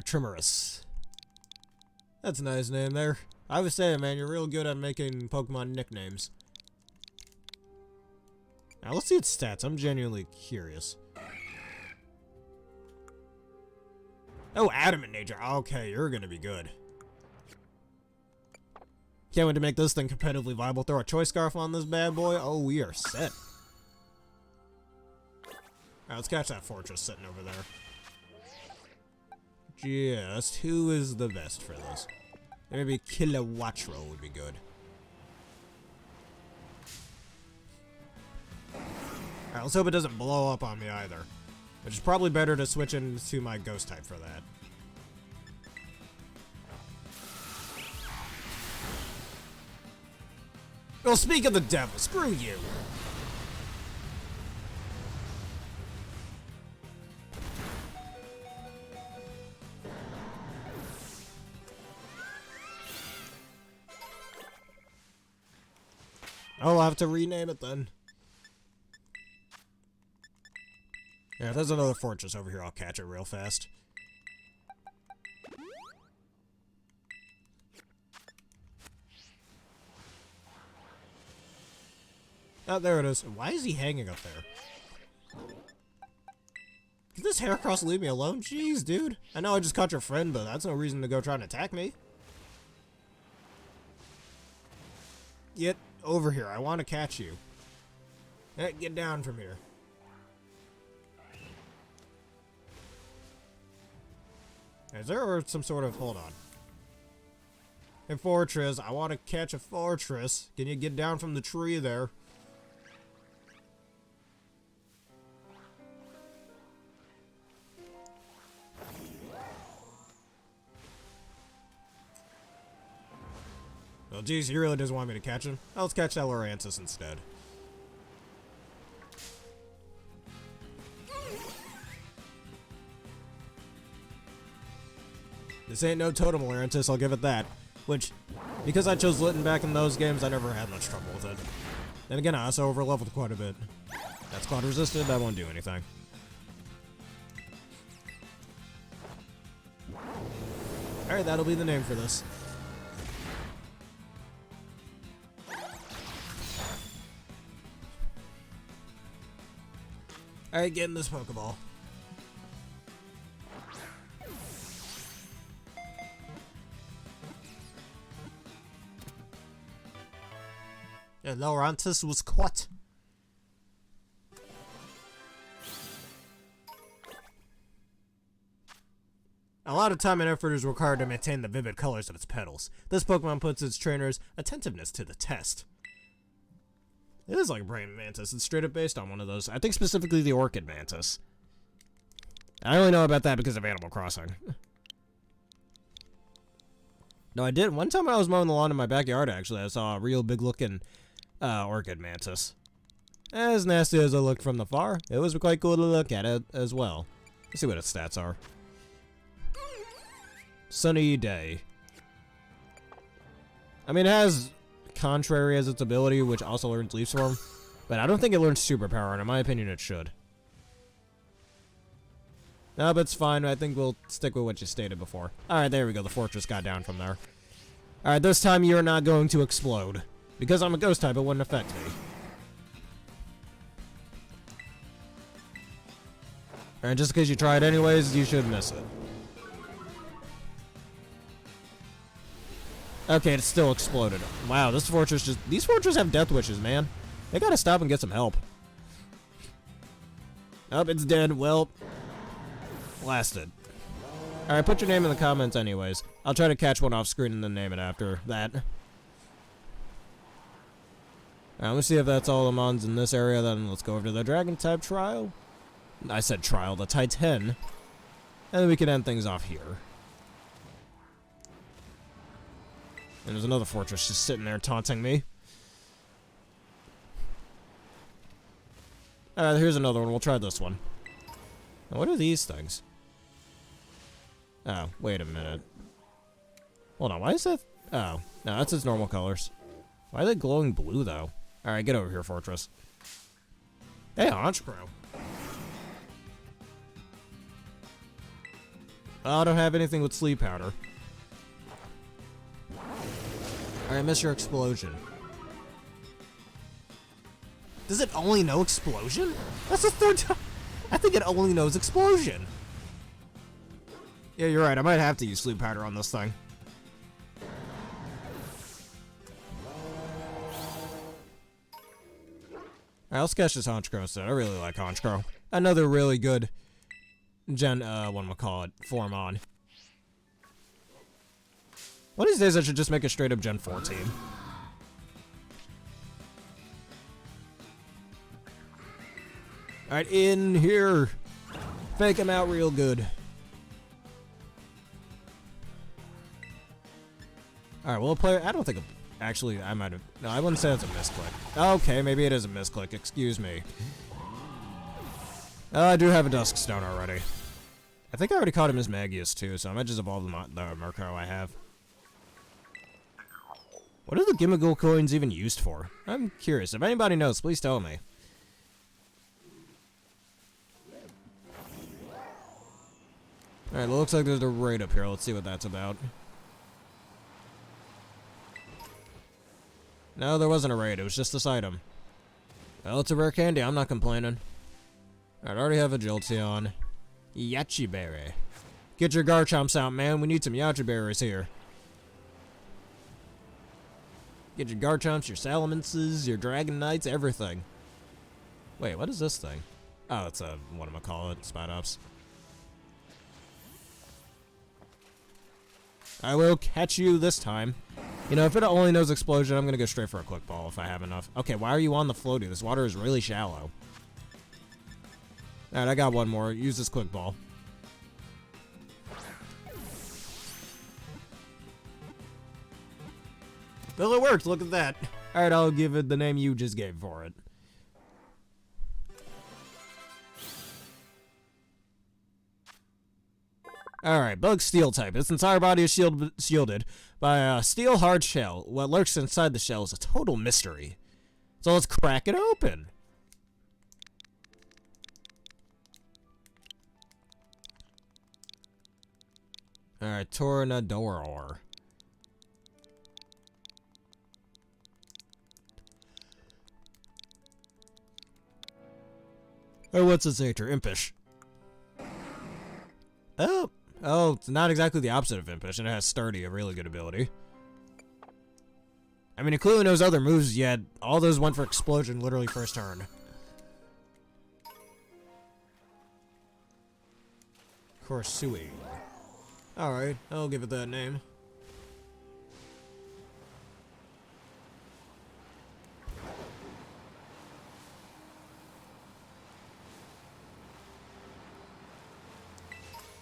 [SPEAKER 1] Tremorous. That's a nice name there. I was saying, man, you're real good at making Pokemon nicknames. Now, let's see its stats. I'm genuinely curious. Oh, Adamant Nature. Okay, you're gonna be good. Can't wait to make this thing competitively viable. Throw a Choice Scarf on this bad boy. Oh, we are set. Alright, let's catch that fortress sitting over there. Just who is the best for this? Maybe Kilowattrel would be good. Alright, let's hope it doesn't blow up on me either. Which is probably better to switch into my ghost type for that. Well, speak of the devil, screw you! I'll have to rename it then. Yeah, if there's another fortress over here, I'll catch it real fast. Oh, there it is. Why is he hanging up there? Did this Heracross leave me alone? Jeez, dude. I know I just caught your friend, but that's no reason to go try and attack me. Get over here. I want to catch you. Hey, get down from here. Is there some sort of... Hold on. Hey, Fortress, I want to catch a Fortress. Can you get down from the tree there? Well, geez, he really doesn't want me to catch him. Let's catch Elorantis instead. This ain't no Totem Elorantis, I'll give it that. Which, because I chose Litten back in those games, I never had much trouble with it. Then again, I also over-leveled quite a bit. That's cloud resisted, that won't do anything. Alright, that'll be the name for this. Alright, get in this Pokeball. Yeah, Laurantis was caught. A lot of time and effort is required to maintain the vivid colors of its petals. This Pokemon puts its trainer's attentiveness to the test. It is like a Brain Mantis. It's straight up based on one of those. I think specifically the Orchid Mantis. I only know about that because of Animal Crossing. No, I did. One time I was mowing the lawn in my backyard, actually, I saw a real big-looking Orchid Mantis. As nasty as it looked from the far, it was quite cool to look at it as well. Let's see what its stats are. Sunny Day. I mean, it has Contrary as its ability, which also learns Leaf Swarm, but I don't think it learns Superpower, and in my opinion, it should. No, but it's fine. I think we'll stick with what you stated before. Alright, there we go. The Fortress got down from there. Alright, this time you're not going to explode. Because I'm a ghost type, it wouldn't affect me. Alright, just because you try it anyways, you should miss it. Okay, it still exploded. Wow, this Fortress just... These Fortresses have Death Wishes, man. They gotta stop and get some help. Oh, it's dead. Well... blasted. Alright, put your name in the comments anyways. I'll try to catch one off screen and then name it after that. Alright, let's see if that's all the mons in this area, then let's go over to the Dragon type trial. I said trial, the Titan. And then we can end things off here. And there's another Fortress just sitting there taunting me. Alright, here's another one. We'll try this one. Now, what are these things? Oh, wait a minute. Hold on, why is that? Oh, no, that's its normal colors. Why are they glowing blue, though? Alright, get over here, Fortress. Hey, Honchkrow. Oh, I don't have anything with Sleep Powder. Alright, miss your explosion. Does it only know explosion? That's the third time. I think it only knows explosion. Yeah, you're right. I might have to use Sleep Powder on this thing. Alright, let's catch this Honchkrow instead. I really like Honchkrow. Another really good Gen, whatchamacallit, form on. One of these days I should just make a straight up Gen 14. Alright, in here. Fake him out real good. Alright, well, player. I don't think. Actually, I might have. No, I wouldn't say it's a misclick. Okay, maybe it is a misclick. Excuse me. I do have a Duskstone already. I think I already caught him as Magius too, so I might just evolve the Murkrow I have. What are the Gimmighoul coins even used for? I'm curious. If anybody knows, please tell me. Alright, looks like there's a raid up here. Let's see what that's about. No, there wasn't a raid. It was just this item. Well, it's a rare candy. I'm not complaining. Alright, I already have a Jolteon. Yachi berry. Get your Garchomps out, man. We need some Yachi berries here. Get your Garchomps, your Salamances, your Dragonites, everything. Wait, what is this thing? Oh, it's a, whatchamacallit, Spidops. I will catch you this time. You know, if it only knows Explosion, I'm gonna go straight for a Quick Ball if I have enough. Okay, why are you on the floaty? This water is really shallow. Alright, I got one more. Use this Quick Ball. Well, it worked. Look at that. Alright, I'll give it the name you just gave for it. Alright, Bug Steel type. Its entire body is shielded by a steel hard shell. What lurks inside the shell is a total mystery. So let's crack it open. Alright, Tornador. Oh, what's its nature? Impish. Oh, it's not exactly the opposite of Impish, and it has Sturdy, a really good ability. I mean, it clearly knows other moves, yet all those went for Explosion literally first turn. Corsuing. Alright, I'll give it that name.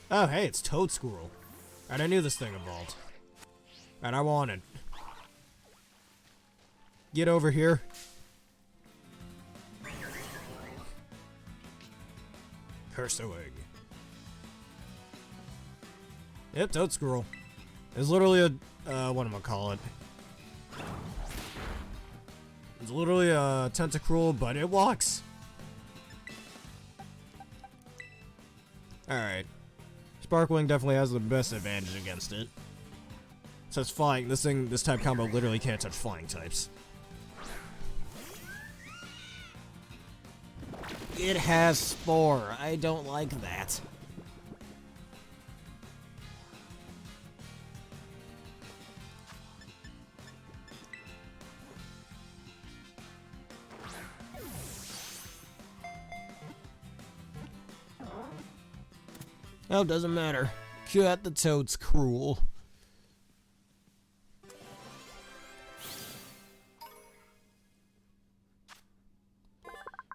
[SPEAKER 1] Oh, hey, it's Toad Squirrel. And I knew this thing evolved. And I want it. Get over here. Cursoing. Yep, Toad Squirrel. It's literally a, whatchamacallit. It's literally a Tentacruel, but it walks. Alright. Sparkling definitely has the best advantage against it. So it's flying. This type combo literally can't touch flying types. It has Spore. I don't like that. Oh, doesn't matter. Cut the Toad's cruel.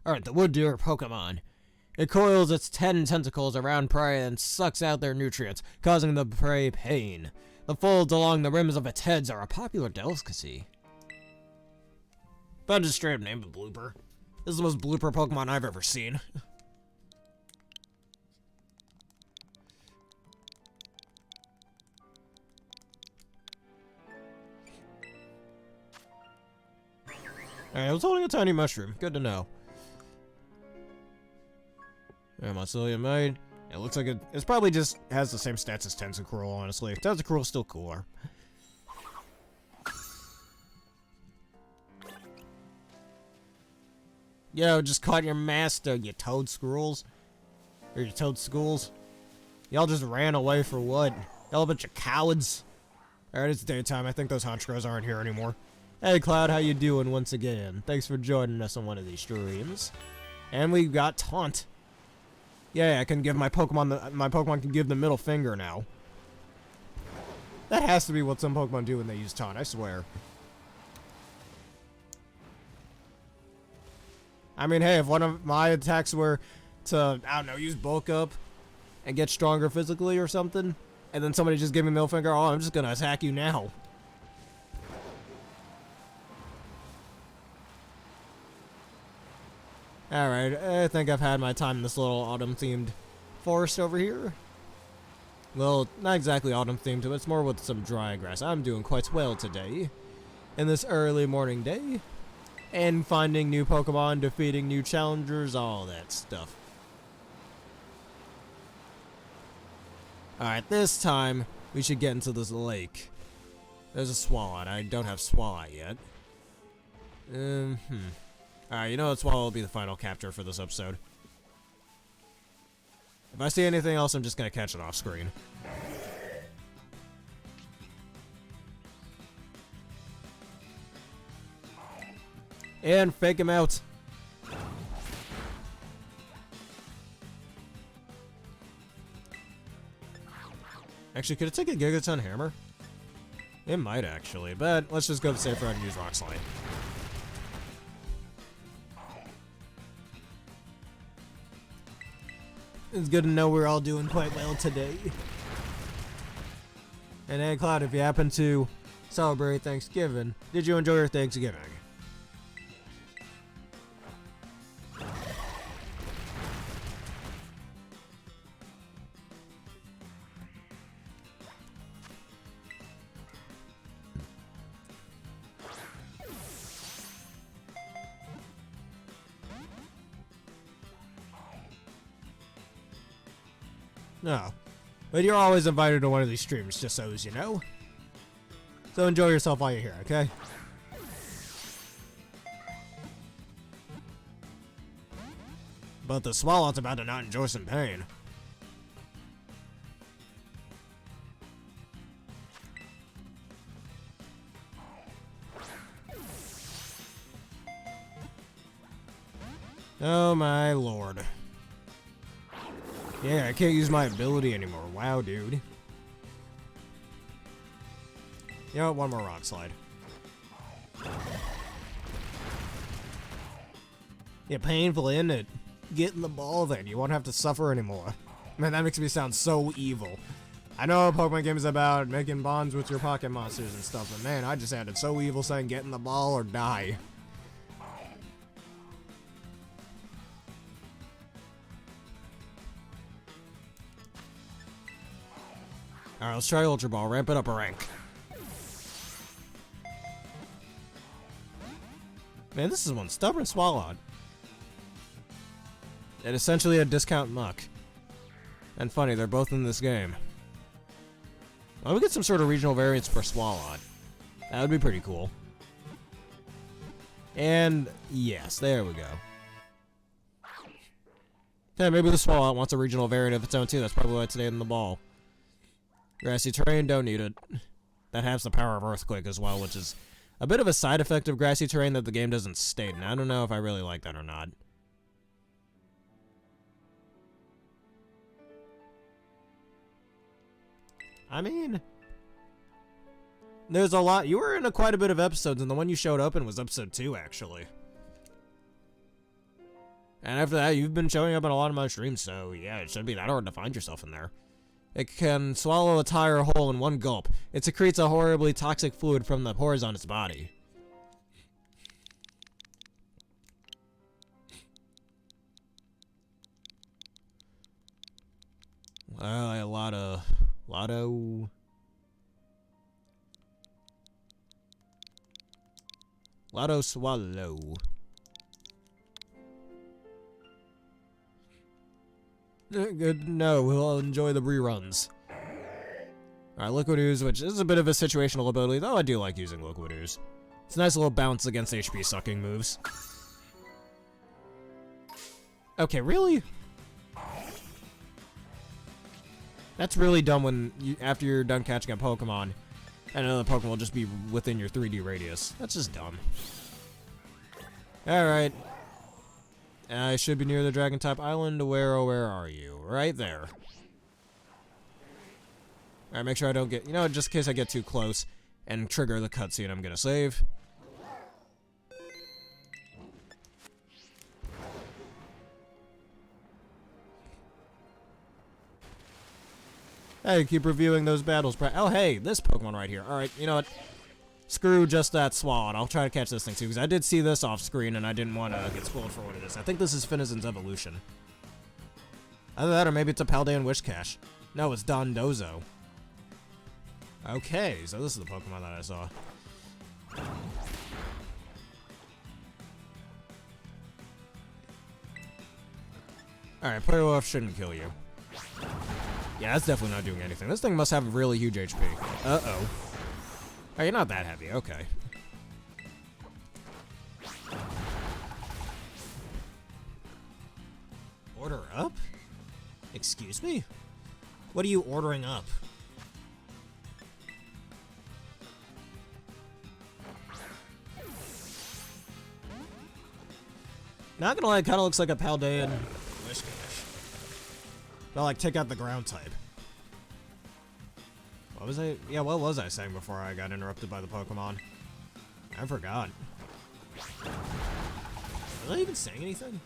[SPEAKER 1] Alright, the Wood Deer Pokemon. It coils its 10 tentacles around prey and sucks out their nutrients, causing the prey pain. The folds along the rims of its heads are a popular delicacy. But I just straight up named it Blooper. This is the most blooper Pokemon I've ever seen. Alright, I was holding a tiny mushroom. Good to know. Yeah, Mycelium Mite. It looks like it's probably just has the same stats as Tentacruel, honestly. Tentacruel's still cooler. Yo, just caught your master, you Toad Squirrels. Or you Toad Schools. Y'all just ran away for what? Y'all a bunch of cowards. Alright, it's daytime. I think those Honchkrows aren't here anymore. Hey Cloud, how you doing once again? Thanks for joining us on one of these streams. And we got Taunt. Yeah, I can give my Pokemon can give the middle finger now. That has to be what some Pokemon do when they use Taunt, I swear. I mean, hey, if one of my attacks were to, I don't know, use Bulk Up and get stronger physically or something, and then somebody just give me middle finger, oh, I'm just gonna attack you now. Alright, I think I've had my time in this little autumn-themed forest over here. Well, not exactly autumn-themed, but it's more with some dry grass. I'm doing quite well today, in this early morning day, and finding new Pokemon, defeating new challengers, all that stuff. Alright, this time, we should get into this lake. There's a Swalot. I don't have Swalot yet. Alright, you know what? Swallow will be the final capture for this episode. If I see anything else, I'm just gonna catch it off screen. And fake him out. Actually, could it take a Gigaton Hammer? It might actually, but let's just go the safe route and use Rock Slide. It's good to know we're all doing quite well today. And hey, Cloud, if you happen to celebrate Thanksgiving, did you enjoy your Thanksgiving? No. But you're always invited to one of these streams, just so as you know. So enjoy yourself while you're here, okay? But the Swallow's about to not enjoy some pain. Oh my lord. Yeah, I can't use my ability anymore. Wow, dude. You know what? One more Rock Slide. Yeah, painful, isn't it? Get in the ball then. You won't have to suffer anymore. Man, that makes me sound so evil. I know a Pokemon game is about making bonds with your pocket monsters and stuff, but man, I just sounded so evil saying get in the ball or die. Alright, let's try Ultra Ball. Ramp it up a rank. Man, this is one stubborn Swallow. And essentially a discount Muck. And funny, they're both in this game. Why don't we get some sort of regional variants for Swallow? That would be pretty cool. And yes, there we go. Yeah, maybe the Swallow wants a regional variant of its own too. That's probably why it's stayed in the ball. Grassy terrain, don't need it. That has the power of Earthquake as well, which is a bit of a side effect of grassy terrain that the game doesn't state, and I don't know if I really like that or not. I mean, there's a lot. You were in quite a bit of episodes, and the one you showed up in was episode 2, actually. And after that, you've been showing up in a lot of my streams, so yeah, it shouldn't be that hard to find yourself in there. It can swallow a tire whole in one gulp. It secretes a horribly toxic fluid from the pores on its body. Well, Lotto. Lotto Swallow. Good, no, we'll enjoy the reruns. Alright, Liquid Ooze, which is a bit of a situational ability, though I do like using Liquid Ooze. It's a nice little bounce against HP sucking moves. Okay, really? That's really dumb when, after you're done catching a Pokemon, and another Pokemon will just be within your 3D radius. That's just dumb. Alright. I should be near the Dragon-type island. Where are you? Right there. Alright, make sure I don't get... You know, just in case I get too close and trigger the cutscene, I'm gonna save. Hey, keep reviewing those battles. Oh, hey, this Pokemon right here. Alright, you know what? Screw just that Swallow. I'll try to catch this thing too, because I did see this off screen and I didn't want to get spoiled for what it is. I think this is Finizen's evolution. Either that or maybe it's a Paldean Wishcash. No, it's Dondozo. Okay, so this is the Pokemon that I saw. Alright, Polywolf shouldn't kill you. Yeah, that's definitely not doing anything. This thing must have really huge HP. Uh-oh. Oh, you're not that heavy. Okay. Order up? Excuse me? What are you ordering up? Not gonna lie, it kinda looks like a Paldean Wishcash. But like, take out the ground type. What was I? Yeah, what was I saying before I got interrupted by the Pokemon? I forgot. Was I even saying anything?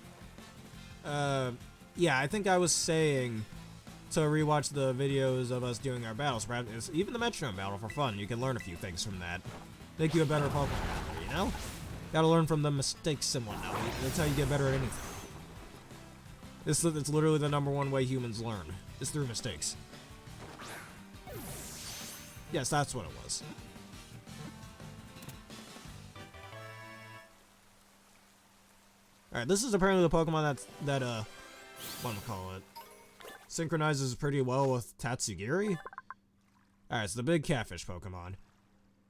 [SPEAKER 1] Yeah, I think I was saying to rewatch the videos of us doing our battles. Even the Metronome battle for fun. You can learn a few things from that. Make you a better Pokemon battler, you know? Gotta learn from the mistakes and whatnot. That's how you get better at anything. It's literally the #1 way humans learn. It's through mistakes. Yes, that's what it was. Alright, this is apparently the Pokemon synchronizes pretty well with Tatsugiri. Alright, so the big catfish Pokemon.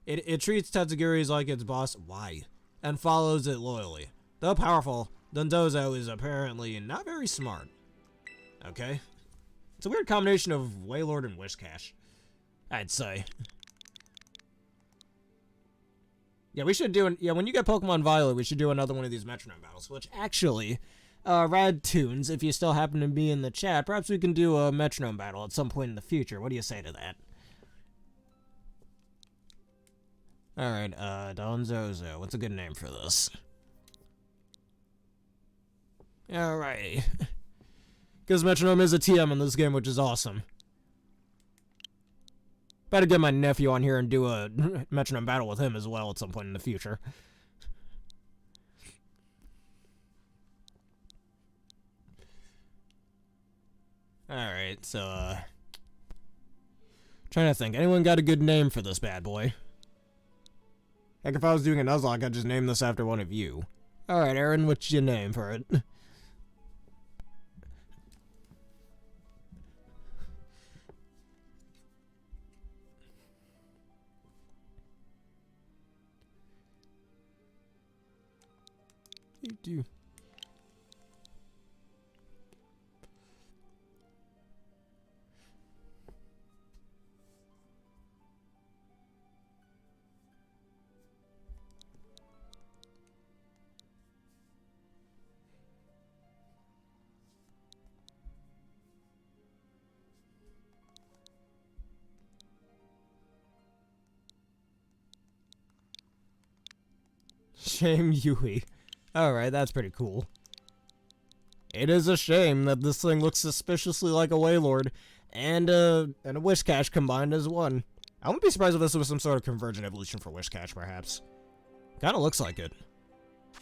[SPEAKER 1] It treats Tatsugiris like its boss. Why? And follows it loyally. Though powerful, Dondozo is apparently not very smart. Okay? It's a weird combination of Wailord and Wishcash, I'd say. Yeah, we should do when you get Pokemon Violet, we should do another one of these Metronome battles, which actually, Rad Tunes, if you still happen to be in the chat, perhaps we can do a Metronome battle at some point in the future. What do you say to that? Alright, Donzozo. What's a good name for this? Alrighty. Because Metronome is a TM in this game, which is awesome. Better get my nephew on here and do a Metronome battle with him as well at some point in the future. Alright, so, trying to think. Anyone got a good name for this bad boy? Heck, if I was doing a Nuzlocke, I'd just name this after one of you. Alright, Aaron, what's your name for it? You do. Shame Yui. Alright, that's pretty cool. It is a shame that this thing looks suspiciously like a Wailord and a Wishcash combined as one. I wouldn't be surprised if this was some sort of convergent evolution for Wishcash, perhaps. Kinda looks like it.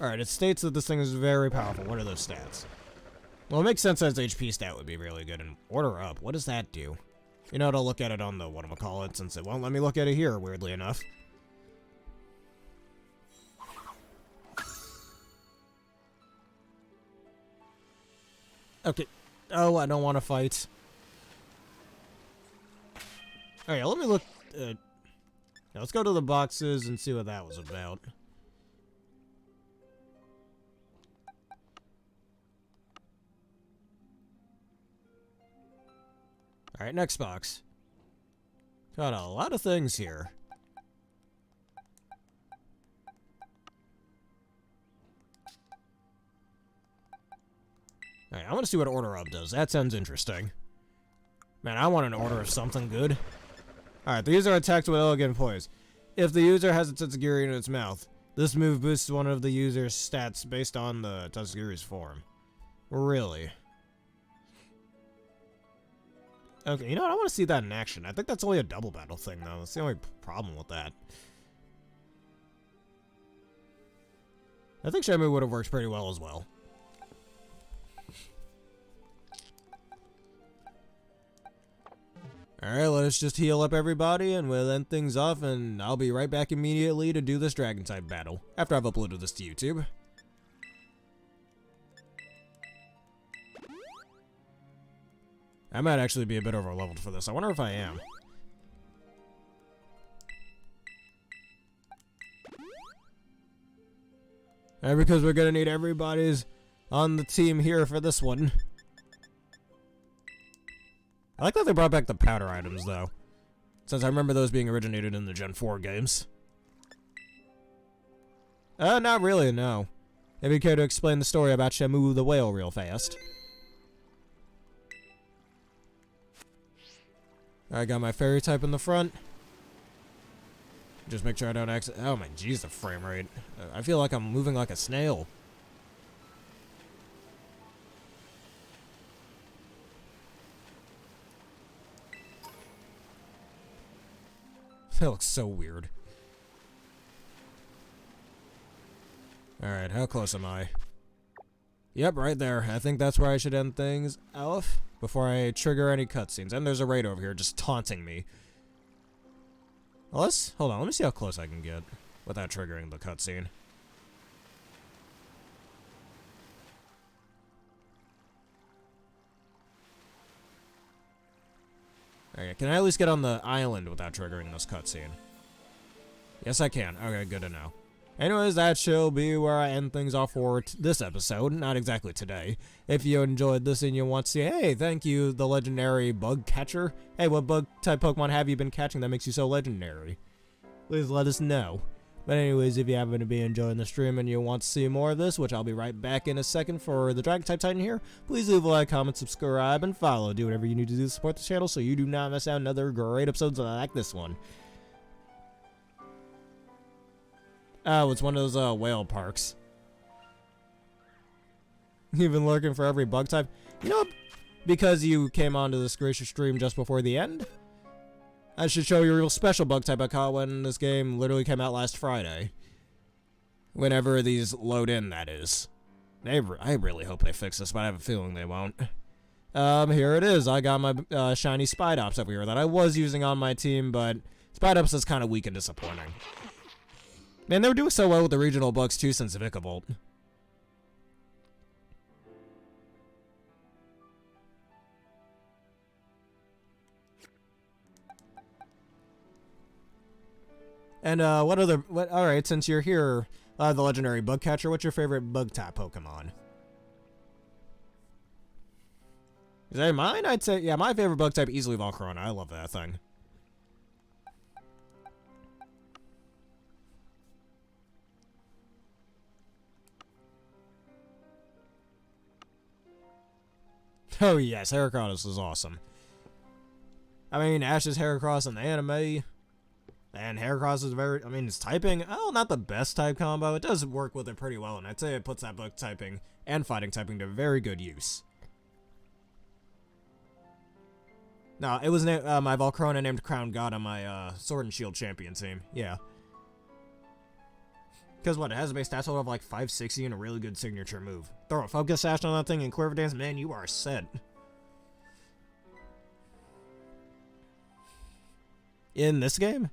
[SPEAKER 1] Alright, it states that this thing is very powerful. What are those stats? Well, it makes sense that its HP stat would be really good. And order up, what does that do? You know, I'll look at it on the whatchamacallit since it won't let me look at it here, weirdly enough. Okay. Oh, I don't want to fight. Alright, let me look. Let's go to the boxes and see what that was about. Alright, next box. Got a lot of things here. Alright, I want to see what Order Up does. That sounds interesting. Man, I want an order of something good. Alright, the user attacks with elegant poise. If the user has a Tatsugiri in its mouth, this move boosts one of the user's stats based on the Tatsugiri's form. Really? Okay, you know what? I want to see that in action. I think that's only a double battle thing, though. That's the only problem with that. I think Shamu would have worked pretty well as well. Alright, let us just heal up everybody and we'll end things off, and I'll be right back immediately to do this Dragon-type battle, after I've uploaded this to YouTube. I might actually be a bit over-leveled for this. I wonder if I am. And because we're gonna need everybody's on the team here for this one. I like that they brought back the powder items, though. Since I remember those being originated in the Gen 4 games. Not really, no. If you care to explain the story about Shamu the whale real fast. I got my fairy type in the front. Just make sure I don't accident. Oh my jeez, the frame rate. I feel like I'm moving like a snail. That looks so weird. Alright, how close am I? Yep, right there. I think that's where I should end things off before I trigger any cutscenes. And there's a raid over here just taunting me. Well, hold on, let me see how close I can get without triggering the cutscene. Okay, can I at least get on the island without triggering this cutscene? Yes, I can. Okay, good to know. Anyways, that shall be where I end things off for this episode. Not exactly today. If you enjoyed this and you want to see, hey, thank you, the legendary bug catcher. Hey, what bug type Pokemon have you been catching that makes you so legendary? Please let us know. But anyways, if you happen to be enjoying the stream and you want to see more of this, which I'll be right back in a second for the Dragon type Titan here, please leave a like, comment, subscribe, and follow. Do whatever you need to do to support the channel so you do not miss out on other great episodes like this one. Oh, it's one of those whale parks. You've been looking for every bug type? You know, because you came onto this gracious stream just before the end, I should show you a real special bug type I caught when this game literally came out last Friday. Whenever these load in, that is. I really hope they fix this, but I have a feeling they won't. Here it is. I got my shiny Spidops over here that I was using on my team, but Spidops is kind of weak and disappointing. Man, they were doing so well with the regional bugs too since Vikavolt. And alright, since you're here, the legendary bug catcher, what's your favorite bug type Pokemon? Is that mine? I'd say, yeah, my favorite bug type easily Volcarona. I love that thing. Oh yes, Heracross is awesome. I mean, Ash's Heracross in the anime, and Heracross is very, I mean, it's typing, oh, not the best type combo. It does work with it pretty well, and I'd say it puts that bug typing and fighting typing to very good use. No, it was my Volcarona named Crown God on my Sword and Shield champion team, yeah. Because what, it has a base stat total of like 560 and a really good signature move. Throw a Focus Sash on that thing and Quiver Dance, man, you are set. In this game?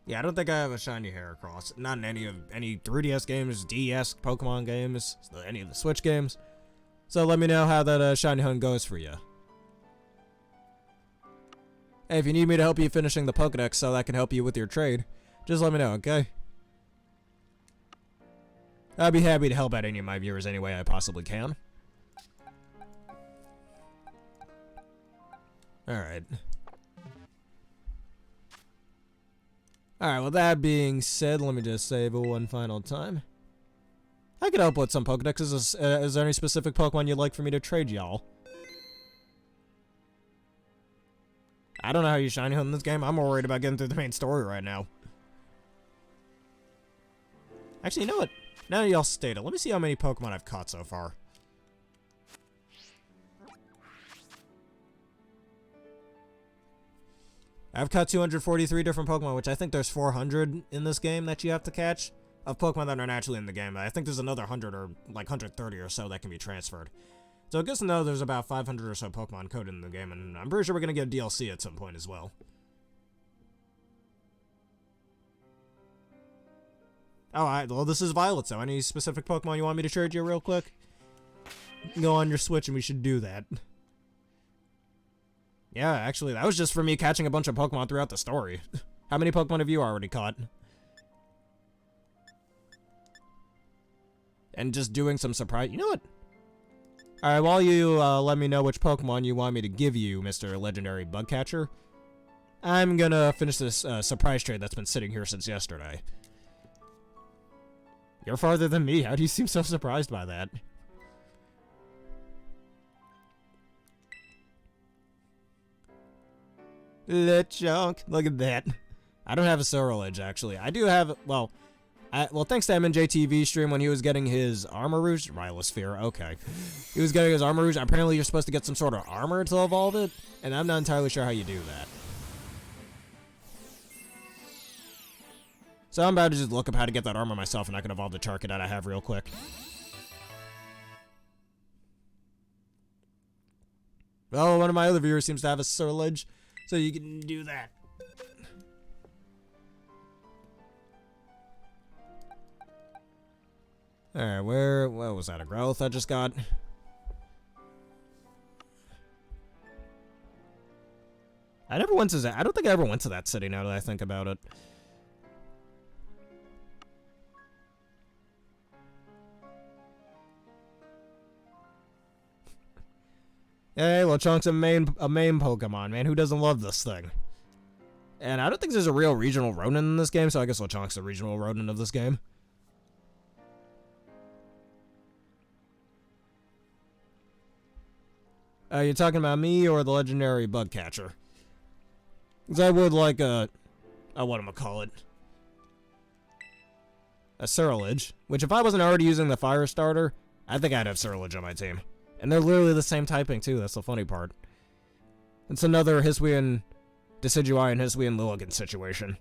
[SPEAKER 1] Yeah, I don't think I have a shiny Heracross. Not in any 3DS games, DS, Pokemon games, any of the Switch games. So let me know how that shiny hunt goes for you. Hey, if you need me to help you finishing the Pokedex so that can help you with your trade, just let me know, okay? I'd be happy to help out any of my viewers any way I possibly can. Alright. Alright, well that being said, let me just save it one final time. I could help with some Pokedexes. Is there any specific Pokemon you'd like for me to trade y'all? I don't know how you shiny hunt in this game. I'm more worried about getting through the main story right now. Actually, you know what? Now y'all stated. Let me see how many Pokemon I've caught so far. I've caught 243 different Pokemon, which I think there's 400 in this game that you have to catch of Pokemon that are naturally in the game. I think there's another 100 or like 130 or so that can be transferred. So good to know there's about 500 or so Pokemon coded in the game, and I'm pretty sure we're going to get a DLC at some point as well. Alright, well this is Violet, so any specific Pokemon you want me to trade you real quick? You can go on your Switch and we should do that. Yeah, actually, that was just for me catching a bunch of Pokemon throughout the story. How many Pokemon have you already caught? And just doing some surprise... You know what? Alright, while you let me know which Pokemon you want me to give you, Mr. Legendary Bugcatcher, I'm gonna finish this surprise trade that's been sitting here since yesterday. You're farther than me. How do you seem so surprised by that? Lechonk. Look at that. I don't have a Surulege, actually. I do have, well, thanks to MNJ TV stream when he was getting his Armor Rouge. Rhylosphere, okay. He was getting his Armor Rouge. Apparently you're supposed to get some sort of armor to evolve it, and I'm not entirely sure how you do that. So I'm about to just look up how to get that armor myself, and I can evolve the Charcadet I have real quick. Well, one of my other viewers seems to have a Surulege, so you can do that. Alright, what was that, a Growth I just got? I never went to that. I don't think I ever went to that city now that I think about it. Hey, Lechonk's a main Pokemon, man. Who doesn't love this thing? And I don't think there's a real regional Ronin in this game, so I guess Lechonk's the regional Ronin of this game. You're talking about me or the legendary Bugcatcher? Because I would like whatchamacallit, a Surulege, which if I wasn't already using the Fire Starter, I think I'd have Surulege on my team. And they're literally the same typing too, that's the funny part. It's another Hisuian Decidueye and Hisuian Lilligant situation.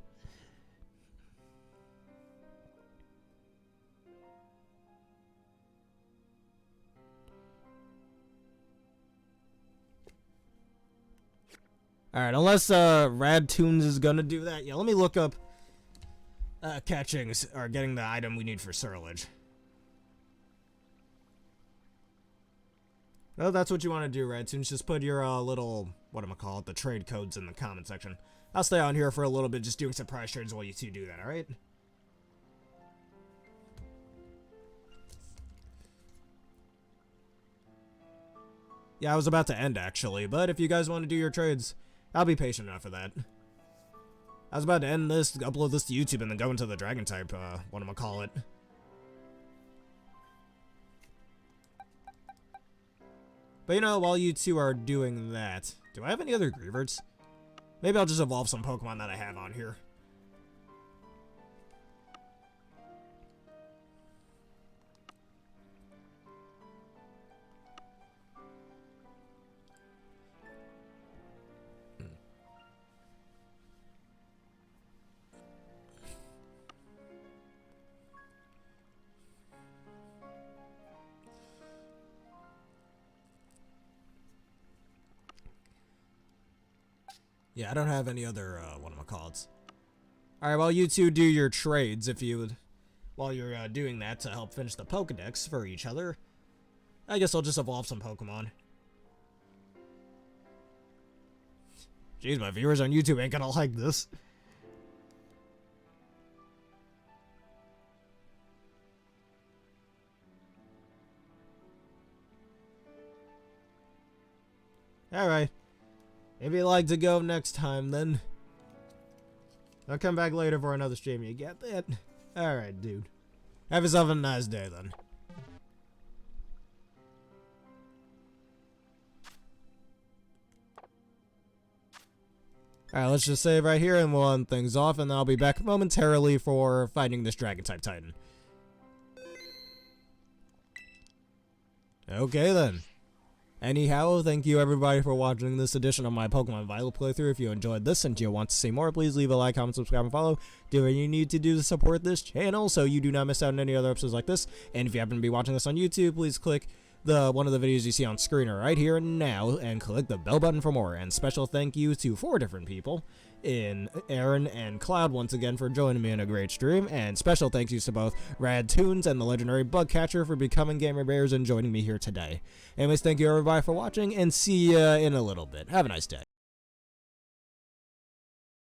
[SPEAKER 1] Alright, unless Rad Tunes is gonna do that. Yeah, let me look up catching or getting the item we need for Surulege. Well, that's what you want to do, Rad Tunes. Just put your little, whatchamacallit, the trade codes in the comment section. I'll stay on here for a little bit just doing surprise trades while you two do that, alright? Yeah, I was about to end, actually, but if you guys want to do your trades, I'll be patient enough for that. I was about to end this, upload this to YouTube, and then go into the Dragon type, whatchamacallit. But you know, while you two are doing that, do I have any other Grieverts? Maybe I'll just evolve some Pokemon that I have on here. Yeah, I don't have any other, whatchamacallits. Alright, while you two do your trades, if you would, while you're doing that to help finish the Pokedex for each other, I guess I'll just evolve some Pokemon. Jeez, my viewers on YouTube ain't gonna like this. Alright. If you'd like to go next time, then I'll come back later for another stream. You get that? Alright, dude. Have yourself a nice day, then. Alright, let's just save right here and we'll end things off, and I'll be back momentarily for fighting this Dragon-type Titan. Okay, then. Anyhow, thank you everybody for watching this edition of my Pokemon Vital playthrough. If you enjoyed this and you want to see more, please leave a like, comment, subscribe, and follow. Do what you need to do to support this channel so you do not miss out on any other episodes like this. And if you happen to be watching this on YouTube, please click one of the videos you see on screen right here and now and click the bell button for more. And special thank you to 4 different people in Aaron and Cloud once again for joining me in a great stream, and special thank yous to both Rad Tunes and the legendary Bugcatcher for becoming Gamer Bears and joining me here today. Anyways, thank you everybody for watching, and see ya in a little bit. Have a nice day.